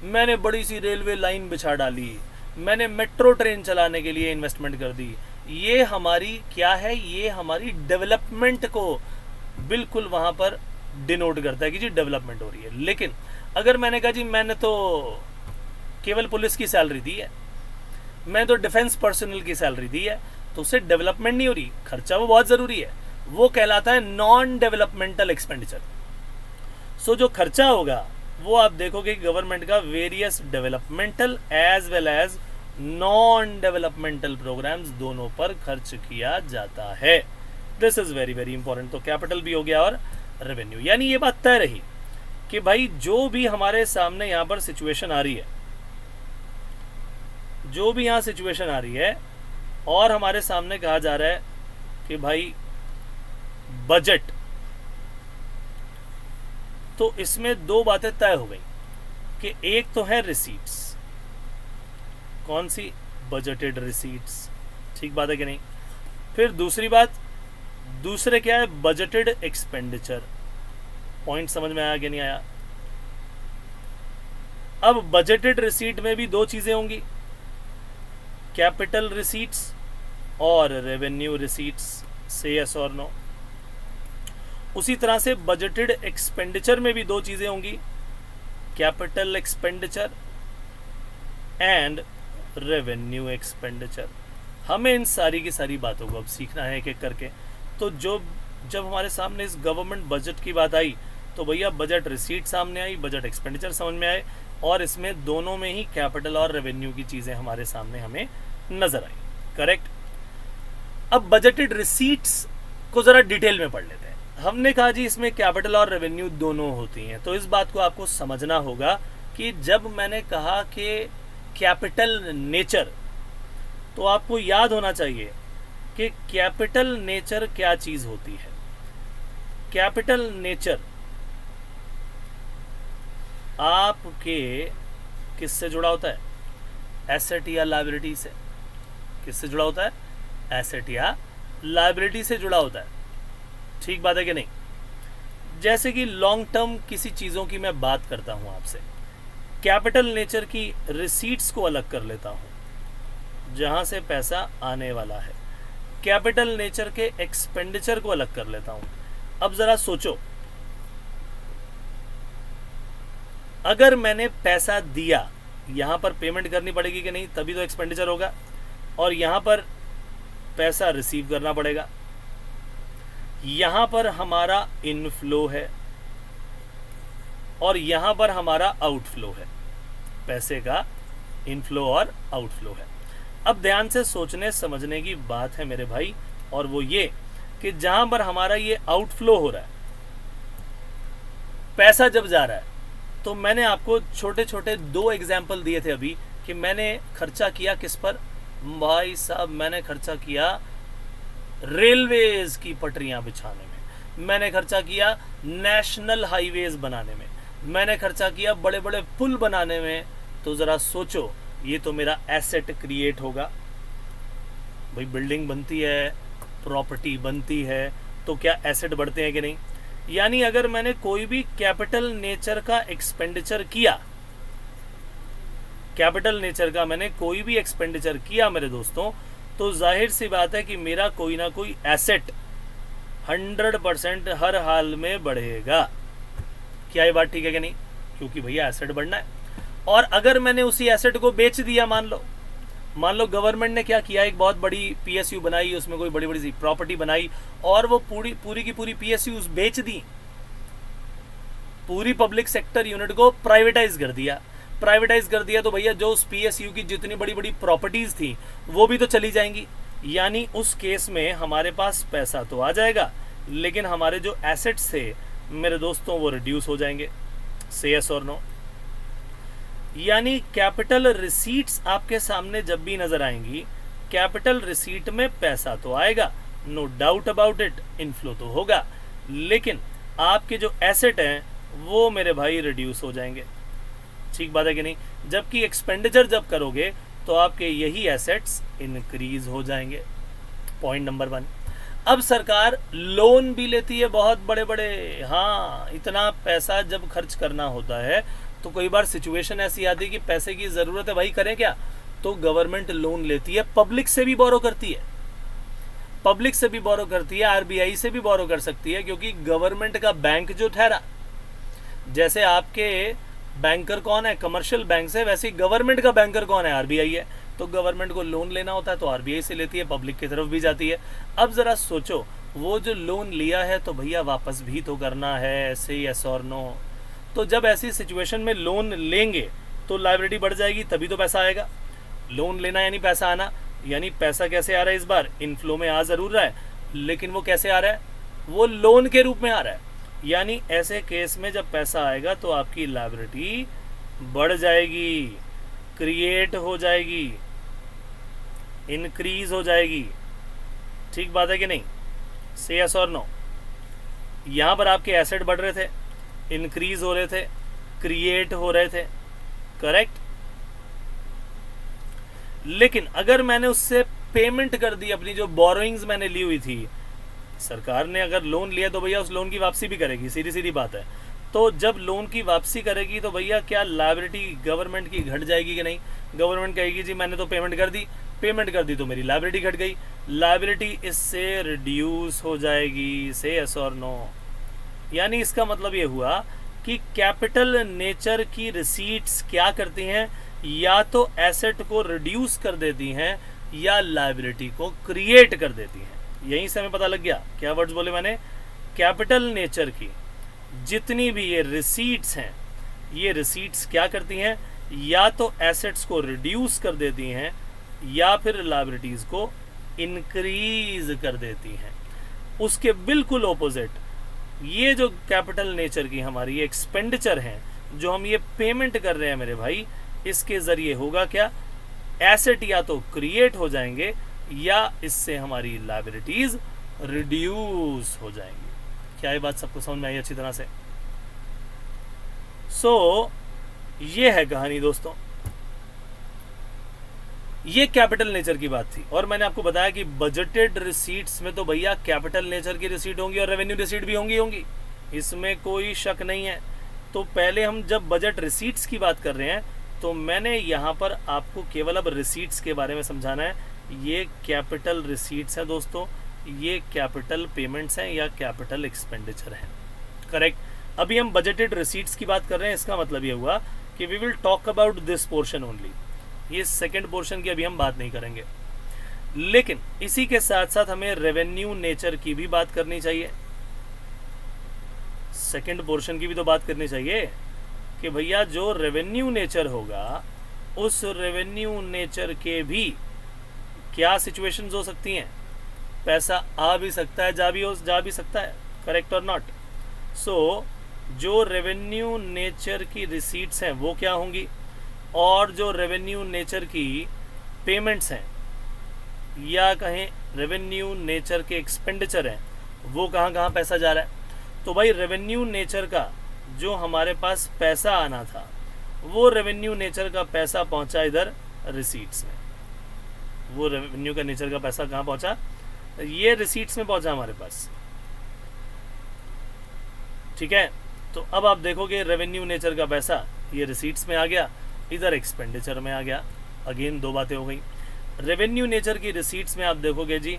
मैंने बड़ी सी रेलवे लाइन बिछा डाली, मैंने मेट्रो ट्रेन चलाने के लिए इन्वेस्टमेंट कर दी, ये हमारी क्या है? ये हमारी डेवलपमेंट को बिल्कुल वहां पर डिनोट करता है कि जी डेवलपमेंट हो रही है। लेकिन अगर मैंने कहा जी मैंने तो केवल पुलिस की सैलरी दी है, मैं तो डिफेंस पर्सनल की सैलरी दी है, तो उससे डेवलपमेंट नहीं हो रही, खर्चा वो बहुत ज़रूरी है, वो कहलाता है नॉन डेवलपमेंटल एक्सपेंडिचर। सो जो खर्चा होगा वो आप देखोगे गवर्नमेंट का various developmental as well as non developmental programmes दोनों पर खर्च किया जाता है। This is very very important. तो कैपिटल भी हो गया और रेवेन्यू, यानी ये बात तय रही कि भाई जो भी हमारे सामने यहाँ पर सिचुएशन आ रही है, जो भी यहाँ सिचुएशन आ रही है और हमारे सामने कहा जा रहा है कि भाई बजट, तो इसमें दो बातें तय हो गई कि एक तो है रिसीट्स। कौन सी? बजटेड रिसीट्स, ठीक बात है कि नहीं? फिर दूसरी बात, दूसरे क्या है? Budgeted expenditure. पॉइंट समझ में आया कि नहीं आया? अब बजटेड रिसीट में भी दो चीजें होंगी, कैपिटल रिसीट्स और रेवेन्यू रिसीट्स, से यस और नो। उसी तरह से बजटेड एक्सपेंडिचर में भी दो चीज़ें होंगी, capital expenditure and revenue expenditure. हमें इन सारी की सारी बातों को अब सीखना है एक एक करके। तो जब हमारे सामने इस गवर्नमेंट बजट की बात आई तो भैया बजट रिसीट सामने आई, बजट एक्सपेंडिचर समझ में आए, और इसमें दोनों में ही कैपिटल और रेवेन्यू की चीज़ें हमारे सामने हमें नज़र आई। करेक्ट। अब बजटेड रिसीट्स को ज़रा डिटेल में पढ़ लेते हैं। हमने कहा जी इसमें कैपिटल और रेवेन्यू दोनों होती हैं, तो इस बात को आपको समझना होगा कि जब मैंने कहा कि कैपिटल नेचर, तो आपको याद होना चाहिए कि कैपिटल नेचर क्या चीज़ होती है। कैपिटल नेचर आपके किससे जुड़ा होता है? एसेट या लायबिलिटी से। किससे जुड़ा होता है? एसेट या लायबिलिटी से जुड़ा होता है। ठीक बात है कि नहीं? जैसे कि लॉन्ग टर्म किसी चीज़ों की मैं बात करता हूं आपसे, कैपिटल नेचर की रिसीट्स को अलग कर लेता हूं जहां से पैसा आने वाला है, कैपिटल नेचर के एक्सपेंडिचर को अलग कर लेता हूं। अब ज़रा सोचो, अगर मैंने पैसा दिया, यहां पर पेमेंट करनी पड़ेगी कि नहीं, तभी तो एक्सपेंडिचर होगा, और यहां पर पैसा रिसीव करना पड़ेगा। यहां पर हमारा इनफ्लो है और यहां पर हमारा आउटफ्लो है। पैसे का इनफ्लो और आउटफ्लो है। अब ध्यान से सोचने समझने की बात है मेरे भाई, और वो ये कि जहां पर हमारा ये आउटफ्लो हो रहा है, पैसा जब जा रहा है, तो मैंने आपको छोटे छोटे दो एग्जाम्पल दिए थे अभी कि मैंने खर्चा किया किस पर। भाई साहब, मैंने खर्चा किया रेलवेज की पटरियां बिछाने में, मैंने खर्चा किया नेशनल हाईवेज बनाने में, मैंने खर्चा किया बड़े बड़े पुल बनाने में। तो ज़रा सोचो, ये तो मेरा एसेट क्रिएट होगा। भाई बिल्डिंग बनती है, प्रॉपर्टी बनती है, तो क्या एसेट बढ़ते हैं कि नहीं? यानी अगर मैंने कोई भी कैपिटल नेचर का एक्सपेंडिचर किया, कैपिटल नेचर का मैंने कोई भी एक्सपेंडिचर किया मेरे दोस्तों, तो जाहिर सी बात है कि मेरा कोई ना कोई एसेट 100% हर हाल में बढ़ेगा। क्या ये बात ठीक है कि नहीं? क्योंकि भैया एसेट बढ़ना है। और अगर मैंने उसी एसेट को बेच दिया, मान लो गवर्नमेंट ने क्या किया, एक बहुत बड़ी पीएसयू बनाई, उसमें कोई बड़ी बड़ी सी प्रॉपर्टी बनाई और वो पूरी की पूरी पीएसयूज बेच दी, पूरी पब्लिक सेक्टर यूनिट को प्राइवेटाइज कर दिया। तो भैया जो उस पीएसयू की जितनी बड़ी बड़ी प्रॉपर्टीज थी वो भी तो चली जाएंगी। यानी उस केस में हमारे पास पैसा तो आ जाएगा, लेकिन हमारे जो एसेट्स थे मेरे दोस्तों वो रिड्यूस हो जाएंगे। से यस और नो? यानी कैपिटल रिसीट्स आपके सामने जब भी नजर आएंगी, कैपिटल रिसीट में पैसा तो आएगा, no doubt about it, inflow तो होगा, लेकिन आपके जो एसेट हैं वो मेरे भाई रिड्यूस हो जाएंगे। ठीक बात है कि नहीं? जबकि एक्सपेंडिचर जब करोगे तो आपके यही एसेट्स इंक्रीज हो जाएंगे। Point number 1। अब सरकार लोन भी लेती है बहुत बड़े बड़े। हाँ, इतना पैसा जब खर्च करना होता है तो कई बार सिचुएशन ऐसी आती है कि पैसे की ज़रूरत है, भाई करें क्या? तो गवर्नमेंट लोन लेती है, पब्लिक से भी बोरो करती है, आरबीआई से भी बोरो कर सकती है, क्योंकि गवर्नमेंट का बैंक जो ठहरा, जैसे आपके बैंकर कौन है? कमर्शियल बैंक से, वैसे ही गवर्नमेंट का बैंकर कौन है? आरबीआई है। तो गवर्नमेंट को लोन लेना होता है तो आरबीआई से लेती है, पब्लिक की तरफ भी जाती है। अब ज़रा सोचो, वो जो लोन लिया है तो भैया वापस भी तो करना है, ऐसे यस और नो? तो जब ऐसी सिचुएशन में लोन लेंगे तो लायबिलिटी बढ़ जाएगी, तभी तो पैसा आएगा। लोन लेना यानी पैसा आना, यानी पैसा कैसे आ रहा है इस बार? इनफ्लो में आ ज़रूर रहा है, लेकिन वो कैसे आ रहा है? वो लोन के रूप में आ रहा है। यानी ऐसे केस में जब पैसा आएगा तो आपकी लायबिलिटी बढ़ जाएगी, क्रिएट हो जाएगी, इंक्रीज हो जाएगी। ठीक बात है कि नहीं? से यस और नो? यहाँ पर आपके एसेट बढ़ रहे थे, इंक्रीज हो रहे थे, क्रिएट हो रहे थे, करेक्ट। लेकिन अगर मैंने उससे पेमेंट कर दी, अपनी जो बोरोइंग्स मैंने ली हुई थी, सरकार ने अगर लोन लिया तो भैया उस लोन की वापसी भी करेगी, सीधी सीधी बात है। तो जब लोन की वापसी करेगी तो भैया क्या लायबिलिटी गवर्नमेंट की घट जाएगी कि नहीं? गवर्नमेंट कहेगी जी मैंने तो पेमेंट कर दी, पेमेंट कर दी तो मेरी लायबिलिटी घट गई, लायबिलिटी इससे रिड्यूस हो जाएगी। से यस और नो? यानी इसका मतलब ये हुआ कि कैपिटल नेचर की रिसीट्स क्या करती हैं, या तो एसेट को रिड्यूस कर देती हैं या लायबिलिटी को क्रिएट कर देती हैं। यहीं से हमें पता लग गया, क्या वर्ड्स बोले मैंने, कैपिटल नेचर की जितनी भी ये रिसीट्स हैं, ये रिसीट्स क्या करती हैं, या तो एसेट्स को रिड्यूस कर देती हैं या फिर लायबिलिटीज को इंक्रीज कर देती हैं। उसके बिल्कुल ऑपोजिट ये जो कैपिटल नेचर की हमारी ये एक्सपेंडिचर है, जो हम ये पेमेंट कर रहे हैं मेरे भाई, इसके जरिए होगा क्या, एसेट या तो क्रिएट हो जाएंगे या इससे हमारी लायबिलिटीज रिड्यूस हो जाएंगी। क्या ये बात सबको समझ में आई अच्छी तरह से? सो ये है कहानी दोस्तों, ये कैपिटल नेचर की बात थी। और मैंने आपको बताया कि बजटेड रिसीट्स में तो भैया कैपिटल नेचर की रिसीट होंगी और रेवेन्यू रिसीट भी होंगी, इसमें कोई शक नहीं है। तो पहले हम जब बजट रिसीट्स की बात कर रहे हैं तो मैंने यहाँ पर आपको केवल अब रिसीट्स के बारे में समझाना है। ये कैपिटल रिसीट्स हैं दोस्तों, ये कैपिटल पेमेंट्स हैं या कैपिटल एक्सपेंडिचर हैं, करेक्ट। अभी हम बजटेड रिसीट्स की बात कर रहे हैं, इसका मतलब ये हुआ कि we will talk about this portion only. ये सेकंड पोर्शन की अभी हम बात नहीं करेंगे, लेकिन इसी के साथ साथ हमें रेवेन्यू नेचर की भी बात करनी चाहिए, सेकंड पोर्शन की भी तो बात करनी चाहिए कि भैया जो रेवेन्यू नेचर होगा उस रेवेन्यू नेचर के भी क्या सिचुएशंस हो सकती हैं, पैसा आ भी सकता है, जा भी सकता है, करेक्ट और नॉट। सो जो रेवेन्यू नेचर की रिसीट्स हैं वो क्या होंगी, और जो रेवेन्यू नेचर की पेमेंट्स हैं या कहें रेवेन्यू नेचर के एक्सपेंडिचर हैं, वो कहाँ कहाँ पैसा जा रहा है। तो भाई रेवेन्यू नेचर का जो हमारे पास पैसा आना था, वो रेवेन्यू नेचर का पैसा पहुंचा इधर रिसीट्स में। वो रेवेन्यू का नेचर का पैसा कहाँ पहुंचा, ये रिसीट्स में पहुंचा हमारे पास, ठीक है। तो अब आप देखोगे रेवेन्यू नेचर का पैसा ये रिसीट्स में आ गया, इधर एक्सपेंडिचर में आ गया। अगेन दो बातें हो गई। रेवेन्यू नेचर की रिसीट्स में आप देखोगे जी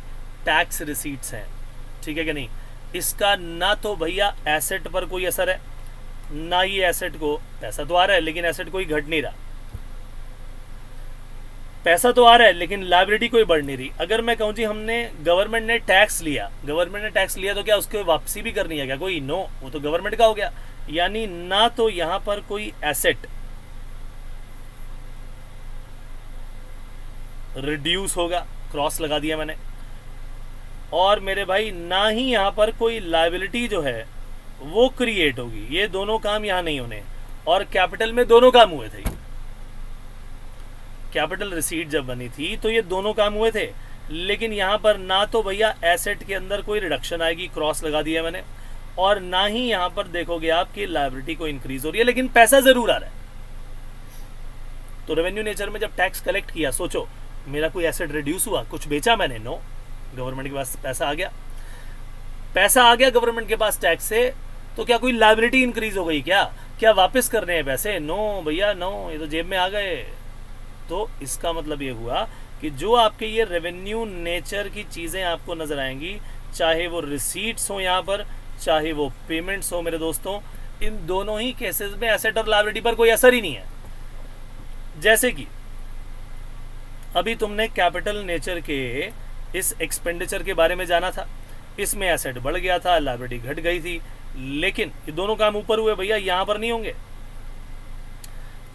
टैक्स रिसीट्स हैं, ठीक है कि नहीं। इसका ना तो भैया एसेट पर कोई असर है, ना ही एसेट को, पैसा तो आ रहा है लेकिन एसेट कोई घट नहीं रहा, पैसा तो आ रहा है लेकिन लायबिलिटी कोई बढ़ नहीं रही। अगर मैं कहूँ जी हमने गवर्नमेंट ने टैक्स लिया तो क्या उसकी वापसी भी करनी है क्या कोई, नो, वो तो गवर्नमेंट का हो गया। यानी ना तो यहां पर कोई एसेट रिड्यूस होगा, क्रॉस लगा दिया मैंने, और मेरे भाई ना ही यहां पर कोई लायबिलिटी जो है वो क्रिएट होगी। ये दोनों काम यहां नहीं होने, और कैपिटल में दोनों काम हुए थे। कैपिटल रिसीट जब बनी थी तो ये दोनों काम हुए थे, लेकिन यहां पर ना तो भैया एसेट के अंदर कोई रिडक्शन आएगी, क्रॉस लगा दिया मैंने, और ना ही यहां पर देखोगे आप कि लायबिलिटी को इंक्रीज हो रही है, लेकिन पैसा जरूर आ रहा है। तो रेवेन्यू नेचर में जब टैक्स कलेक्ट किया, सोचो मेरा कोई एसेट रिड्यूस हुआ, कुछ बेचा मैंने, नो, गवर्नमेंट के पास पैसा आ गया गवर्नमेंट के पास टैक्स से, तो क्या कोई लायबिलिटी इंक्रीज हो गई, क्या वापस करने हैं पैसे, नो भैया नो, ये तो जेब में आ गए। तो इसका मतलब ये हुआ कि जो आपके ये रेवेन्यू नेचर की चीजें आपको नजर आएंगी, चाहे वो रिसीट्स हो यहाँ पर, चाहे वो पेमेंट्स हो मेरे दोस्तों, इन दोनों ही केसेस में एसेट और लायबिलिटी पर कोई असर ही नहीं है। जैसे कि अभी तुमने कैपिटल नेचर के इस एक्सपेंडिचर के बारे में जाना था, इसमें एसेट बढ़ गया था, लायबिलिटी घट गई थी, लेकिन ये दोनों काम ऊपर हुए भैया, यहां पर नहीं होंगे।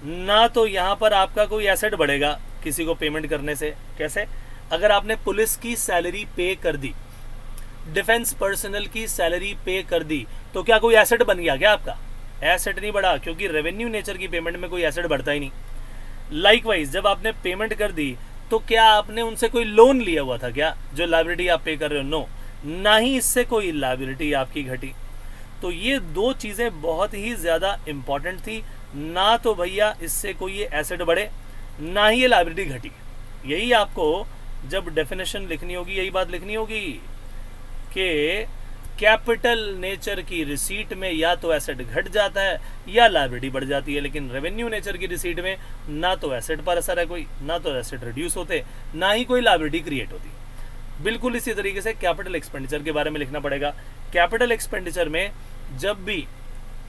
ना तो यहां पर आपका कोई एसेट बढ़ेगा किसी को पेमेंट करने से, कैसे, अगर आपने पुलिस की सैलरी पे कर दी, डिफेंस पर्सनल की सैलरी पे कर दी, तो क्या कोई एसेट बन गया क्या आपका, एसेट नहीं बढ़ा, क्योंकि रेवेन्यू नेचर की पेमेंट में कोई एसेट बढ़ता ही नहीं। लाइकवाइज जब आपने पेमेंट कर दी तो क्या आपने उनसे कोई लोन लिया हुआ था क्या, जो लायबिलिटी आप पे कर रहे हो, नो, ना ही इससे कोई लायबिलिटी आपकी घटी। तो ये दो चीजें बहुत ही ज्यादा इंपॉर्टेंट थी, ना तो भैया इससे कोई ये एसेट बढ़े, ना ही ये लायबिलिटी घटी। यही आपको जब डेफिनेशन लिखनी होगी, यही बात लिखनी होगी कि कैपिटल नेचर की रिसीट में या तो एसेट घट जाता है या लायबिलिटी बढ़ जाती है, लेकिन रेवेन्यू नेचर की रिसीट में ना तो एसेट पर असर है कोई, ना तो एसेट रिड्यूस होते, ना ही कोई लायबिलिटी क्रिएट होती। बिल्कुल इसी तरीके से कैपिटल एक्सपेंडिचर के बारे में लिखना पड़ेगा। कैपिटल एक्सपेंडिचर में जब भी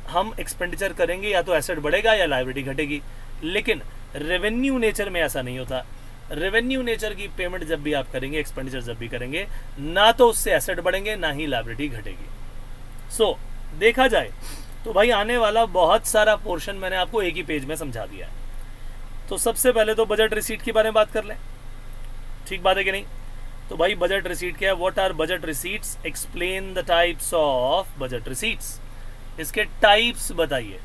हम एक्सपेंडिचर करेंगे या तो एसेट बढ़ेगा या लायबिलिटी घटेगी, लेकिन रेवेन्यू नेचर में ऐसा नहीं होता। रेवेन्यू नेचर की पेमेंट जब भी आप करेंगे, एक्सपेंडिचर जब भी करेंगे, ना तो उससे एसेट बढ़ेंगे ना ही लायबिलिटी घटेगी। सो देखा जाए तो भाई आने वाला बहुत सारा पोर्शन मैंने आपको एक ही पेज में समझा दिया है। तो सबसे पहले तो बजट रिसीट के बारे में बात कर लें, ठीक बात है कि नहीं? तो भाई बजट रिसीट क्या है? What are budget receipts? Explain the types of budget receipts. इसके टाइप्स बताइए।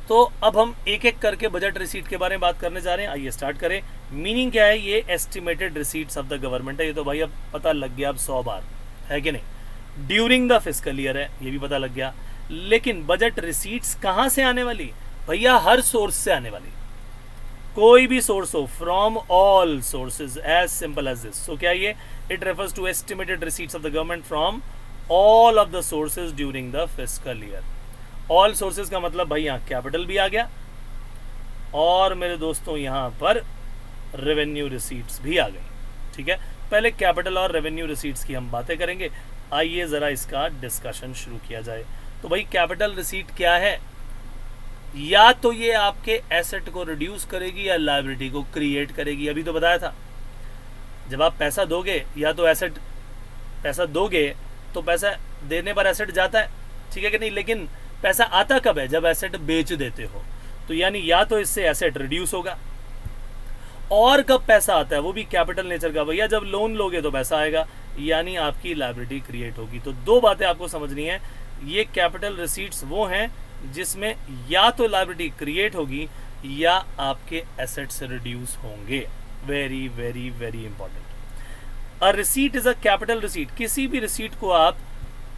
तो अब हम एक एक करके बजट रिसीट के बारे में बात करने जा रहे हैं। आइए स्टार्ट करें। मीनिंग क्या है? ये estimated receipts of the government है। ये तो भाई अब पता लग गया अब 100 बार, है कि नहीं? ड्यूरिंग द फिस्कल ईयर है, ये भी पता लग गया। लेकिन बजट रिसीट्स कहाँ से आने वाली? भैया हर सोर्स से आने वाली, कोई भी सोर्स हो, from all sources, as simple as this. So क्या ये? It refers to estimated receipts of the government from all of the sources during the fiscal year. All sources का मतलब भाई यहाँ कैपिटल भी आ गया और मेरे दोस्तों यहाँ पर रेवेन्यू रिसीट्स भी आ गई, ठीक है? पहले कैपिटल और रेवेन्यू रिसीट्स की हम बातें करेंगे। आइए ज़रा इसका डिस्कशन शुरू किया जाए। तो भाई कैपिटल रिसीट क्या है? या तो ये आपके एसेट को रिड्यूस करेगी या लायबिलिटी को क्रिएट करेगी। अभी तो बताया था, जब आप पैसा दोगे या तो एसेट, पैसा दोगे तो पैसा देने पर एसेट जाता है, ठीक है कि नहीं? लेकिन पैसा आता कब है? जब एसेट बेच देते हो। तो यानी या तो इससे एसेट रिड्यूस होगा, और कब पैसा आता है? वो भी कैपिटल नेचर का। भैया जब लोन लोगे तो पैसा आएगा, यानी आपकी लायबिलिटी क्रिएट होगी। तो दो बातें आपको समझनी है। ये कैपिटल रिसीट्स वो हैं जिसमें या तो लायबिलिटी क्रिएट होगी या आपके एसेट्स रिड्यूस होंगे। Very very very important. A receipt is a capital receipt. किसी भी रिसीट को आप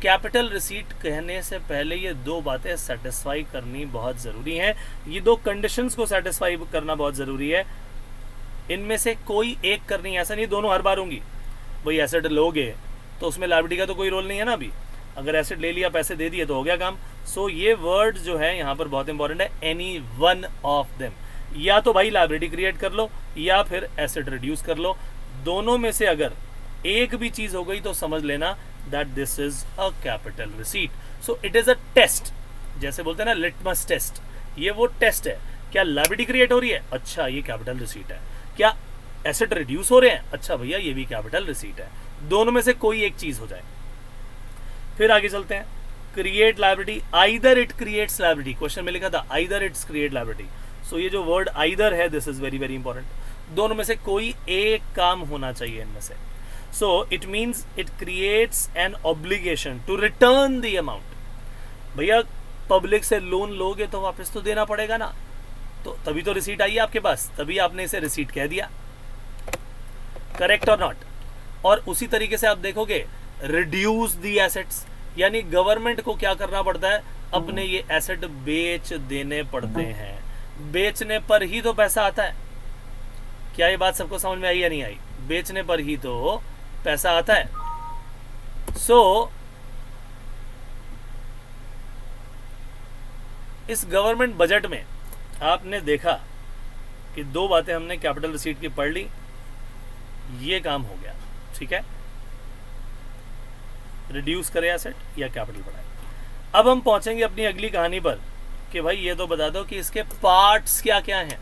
कैपिटल रिसीट कहने से पहले ये दो बातें सेटिस्फाई करनी बहुत ज़रूरी है। ये दो कंडीशंस को सेटिस्फाई करना बहुत ज़रूरी है। इनमें से कोई एक करनी है, ऐसा नहीं दोनों हर बार होंगी। भाई एसेट लोगे तो उसमें लायबिलिटी का तो कोई रोल नहीं है ना। अभी अगर एसेट ले लिया, पैसे दे दिए तो हो गया काम। सो ये वर्ड जो है यहाँ पर बहुत इंपॉर्टेंट है, एनी वन ऑफ देम। या तो भाई लायबिलिटी क्रिएट कर लो या फिर एसेट रिड्यूस कर लो। दोनों में से अगर एक भी चीज़ हो गई तो समझ लेना that this is a capital receipt. So it is a test, जैसे बोलते हैं ना लिटमस टेस्ट। ये वो टेस्ट है। क्या लायबिलिटी क्रिएट हो रही है? अच्छा ये कैपिटल रिसीट है। क्या एसेट रिड्यूस हो रहे हैं? अच्छा भैया ये भी कैपिटल रिसीट है। दोनों में से कोई एक चीज़ हो जाए। फिर आगे चलते हैं। Create liability, either it creates liability. Question में लिखा था आइदर इट्स क्रिएट लायबिलिटी। सो ये जो वर्ड आइदर है, this is very very important. दोनों में से कोई एक काम होना चाहिए इनमें से। So it means it creates an obligation to return the amount. भैया पब्लिक से लोन लोगे तो वापस तो देना पड़ेगा ना, तो तभी तो रिसीट आई है आपके पास, तभी आपने इसे रिसीट कह दिया। करेक्ट और नॉट? और उसी तरीके से आप देखोगे रिड्यूस दी एसेट्स, यानी गवर्नमेंट को क्या करना पड़ता है? अपने ये एसेट बेच देने पड़ते हैं। बेचने पर ही तो पैसा आता है। क्या ये बात सबको समझ में आई या नहीं आई? बेचने पर ही तो पैसा आता है। सो इस गवर्नमेंट बजट में आपने देखा कि दो बातें हमने कैपिटल रिसीट की पढ़ ली, ये काम हो गया, ठीक है? रिड्यूस करे एसेट या कैपिटल बढ़ाए। अब हम पहुंचेंगे अपनी अगली कहानी पर कि भाई ये तो बता दो कि इसके पार्ट्स क्या क्या हैं,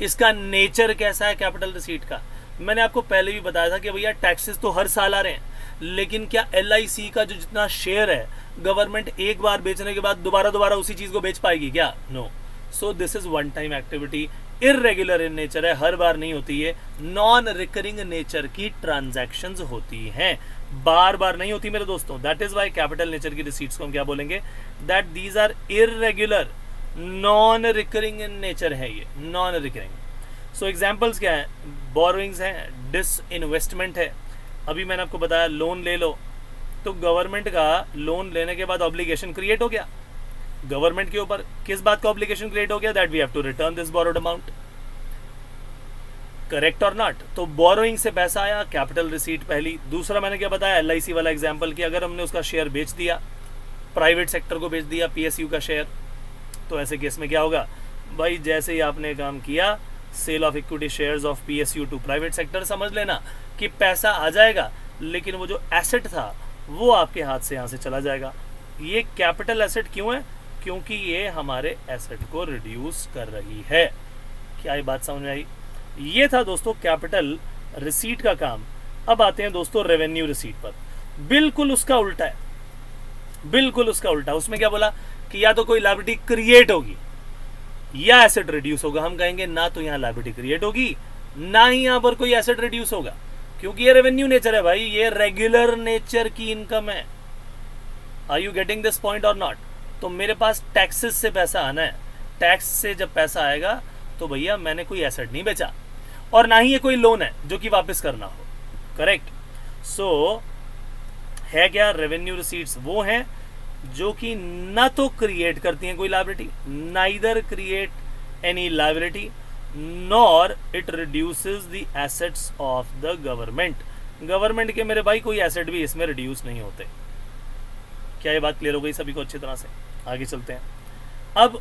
इसका नेचर कैसा है कैपिटल रिसीट का। मैंने आपको पहले भी बताया था कि भैया टैक्सेस तो हर साल आ रहे हैं, लेकिन क्या LIC का जो जितना शेयर है गवर्नमेंट एक बार बेचने के बाद दोबारा उसी चीज़ को बेच पाएगी क्या? No. So this is one time activity, irregular in nature है, हर बार नहीं होती है। नॉन रिकरिंग नेचर की ट्रांजैक्शंस होती हैं, बार बार नहीं होती मेरे दोस्तों। That is why capital nature की रिसीट्स को हम क्या बोलेंगे? That these are irregular, non recurring in nature है ये, नॉन रिकरिंग। सो एग्जाम्पल्स क्या है? बोरोइंग्स हैं, डिस इन्वेस्टमेंट है। अभी मैंने आपको बताया लोन ले लो, तो गवर्नमेंट का लोन लेने के बाद ऑब्लिगेशन क्रिएट हो गया गवर्नमेंट के ऊपर। किस बात का ऑब्लिगेशन क्रिएट हो गया? That we have to return this borrowed amount. Correct और नॉट? तो बोरोइंग से पैसा आया, कैपिटल रिसीट पहली। दूसरा मैंने क्या बताया, LIC वाला एग्जाम्पल, कि अगर हमने उसका शेयर बेच दिया, प्राइवेट सेक्टर को बेच दिया PSU का शेयर, तो ऐसे केस में क्या होगा भाई, जैसे ही आपने काम किया sale of equity shares of PSU to private sector, समझ लेना कि पैसा आ जाएगा, लेकिन वो जो एसेट था वो आपके हाथ से यहाँ से चला जाएगा। ये कैपिटल एसेट क्यों है? क्योंकि ये हमारे एसेट को रिड्यूस कर रही है। क्या ये बात समझ में आई? ये था दोस्तों कैपिटल रिसीट का काम। अब आते हैं दोस्तों रेवेन्यू रिसीट पर। बिल्कुल उसका उल्टा है, बिल्कुल उसका उल्टा। उसमें क्या बोला कि या तो कोई लायबिलिटी क्रिएट होगी या एसेट रिड्यूस होगा। हम कहेंगे ना तो यहाँ लायबिलिटी क्रिएट होगी, ना ही यहाँ पर कोई एसेट रिड्यूस होगा, क्योंकि ये रेवेन्यू नेचर है भाई, ये रेगुलर नेचर की इनकम है। Are you getting this point और नॉट? तो मेरे पास टैक्सेस से पैसा आना है, टैक्स से जब पैसा आएगा तो भैया मैंने कोई एसेट नहीं बेचा, और ना ही ये कोई लोन है जो कि वापस करना हो। करेक्ट? सो है क्या, रेवेन्यू रिसीट्स वो हैं जो कि ना तो क्रिएट करती हैं कोई liability, neither create any liability nor it reduces the assets of the government. Government के मेरे भाई कोई एसेट भी इसमें रिड्यूस नहीं होते। क्या ये बात क्लियर हो गई सभी को अच्छी तरह से? आगे चलते हैं। अब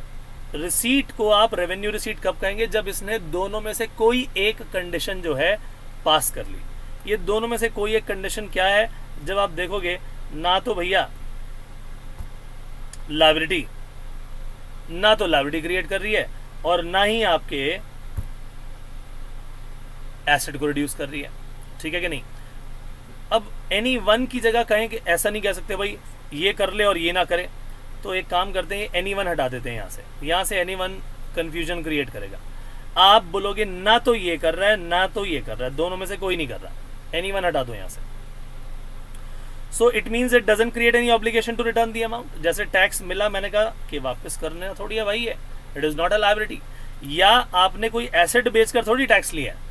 रिसीट को आप रेवेन्यू रिसीट कब कहेंगे? जब इसने दोनों में से कोई एक कंडीशन जो है पास कर ली। ये दोनों में से कोई एक कंडीशन क्या है? जब आप देखोगे ना तो भैया लायबिलिटी, ना तो लायबिलिटी क्रिएट कर रही है और ना ही आपके एसेट को रिड्यूस कर रही है। ठीक है कि नहीं? अब एनी वन की जगह कहें कि ऐसा नहीं कह सकते भाई ये कर ले और ये ना करे, तो एक काम करते हैं एनी वन हटा देते हैं यहाँ से एनी वन कंफ्यूजन क्रिएट करेगा। आप बोलोगे ना तो ये कर रहा है ना तो ये कर रहा है, दोनों में से कोई नहीं कर रहा, एनी वन हटा दो यहाँ से। So it means it doesn't create any obligation to return the amount. जैसे टैक्स मिला, मैंने कहा कि वापस करने थोड़ी है भाई, है it is not a liability. या आपने कोई एसेट बेचकर थोड़ी टैक्स लिया है,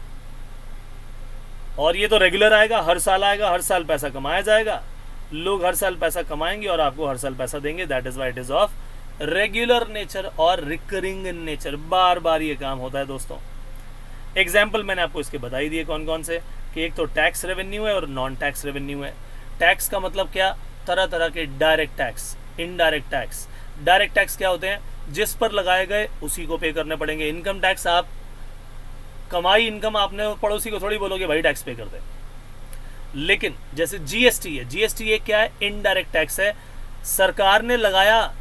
और ये तो रेगुलर आएगा, हर साल आएगा, हर साल पैसा कमाया जाएगा, लोग हर साल पैसा कमाएंगे और आपको हर साल पैसा देंगे। That is why it is of regular nature और रिकरिंग इन नेचर। बार बार ये काम होता है दोस्तों। एग्जाम्पल मैंने आपको इसके बता ही दिए कौन कौन से, कि एक तो टैक्स रेवेन्यू है और नॉन टैक्स रेवेन्यू है। टैक्स का मतलब क्या? तरह तरह के direct tax, indirect tax. Direct tax क्या होते हैं? जिस पर लगाए गए उसी को पे करने पड़ेंगे। इनकम टैक्स, आप कमाई इनकम आपने पड़ोसी को थोड़ी बोलोगे भाई टैक्स पे कर दे। लेकिन जैसे GST है, GST एक क्या है? इनडायरेक्ट टैक्स है। सरकार ने लगाया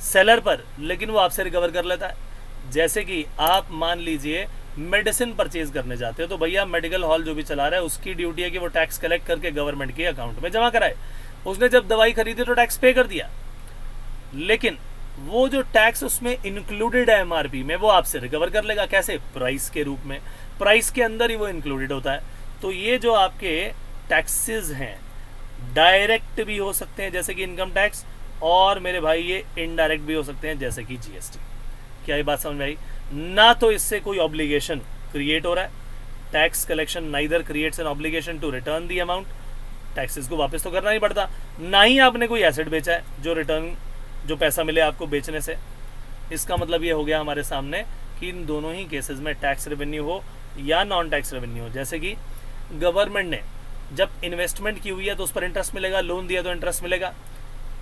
सेलर पर, लेकिन वो आपसे रिकवर कर लेता है। जैसे कि आप मान लीजिए मेडिसिन परचेज करने जाते हो, तो भैया मेडिकल हॉल जो भी चला रहा है उसकी ड्यूटी है कि वो टैक्स कलेक्ट करके गवर्नमेंट के अकाउंट में जमा कराए। उसने जब दवाई खरीदी तो टैक्स पे कर दिया, लेकिन वो जो टैक्स उसमें इंक्लूडेड है MRP में, वो आपसे रिकवर कर लेगा। कैसे? प्राइस के रूप में, प्राइस के अंदर ही वो इंक्लूडेड होता है। तो ये जो आपके टैक्सेस हैं डायरेक्ट भी हो सकते हैं जैसे कि इनकम टैक्स, और मेरे भाई ये इनडायरेक्ट भी हो सकते हैं जैसे कि GST। क्या ये बात समझ में आई? ना तो इससे कोई ऑब्लिगेशन क्रिएट हो रहा है, tax collection neither creates an obligation to return the amount, taxes को वापस तो करना नहीं पड़ता, ना ही आपने कोई एसेट बेचा है जो रिटर्न, जो पैसा मिले आपको बेचने से। इसका मतलब ये हो गया हमारे सामने कि इन दोनों ही केसेस में टैक्स रेवेन्यू हो या नॉन टैक्स रेवेन्यू हो। जैसे कि गवर्नमेंट ने जब इन्वेस्टमेंट की हुई है तो उस पर इंटरेस्ट मिलेगा, लोन दिया तो इंटरेस्ट मिलेगा,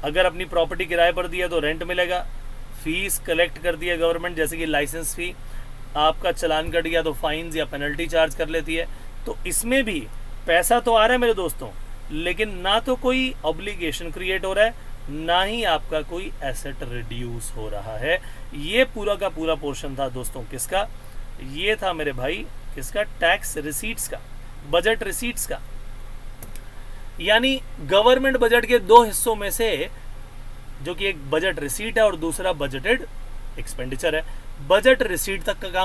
अगर अपनी प्रॉपर्टी किराए पर दिया तो रेंट मिलेगा, फीस कलेक्ट कर दिया गवर्नमेंट जैसे कि लाइसेंस फी, आपका चालान कट गया तो फाइन्स या पेनल्टी चार्ज कर लेती है। तो इसमें भी पैसा तो आ रहा है मेरे दोस्तों, लेकिन ना तो कोई ऑब्लिगेशन क्रिएट हो रहा है, ना ही आपका कोई एसेट रिड्यूस हो रहा है। ये पूरा का पूरा पोर्शन था दोस्तों किसका? ये था मेरे भाई किसका? टैक्स रिसीट्स का, बजट रिसीट्स का। यानी गवर्नमेंट बजट के दो हिस्सों में से, जो कि एक बजट रिसीट है और दूसरा बजटेड एक्सपेंडिचर है, बजट रिसीट तक का काम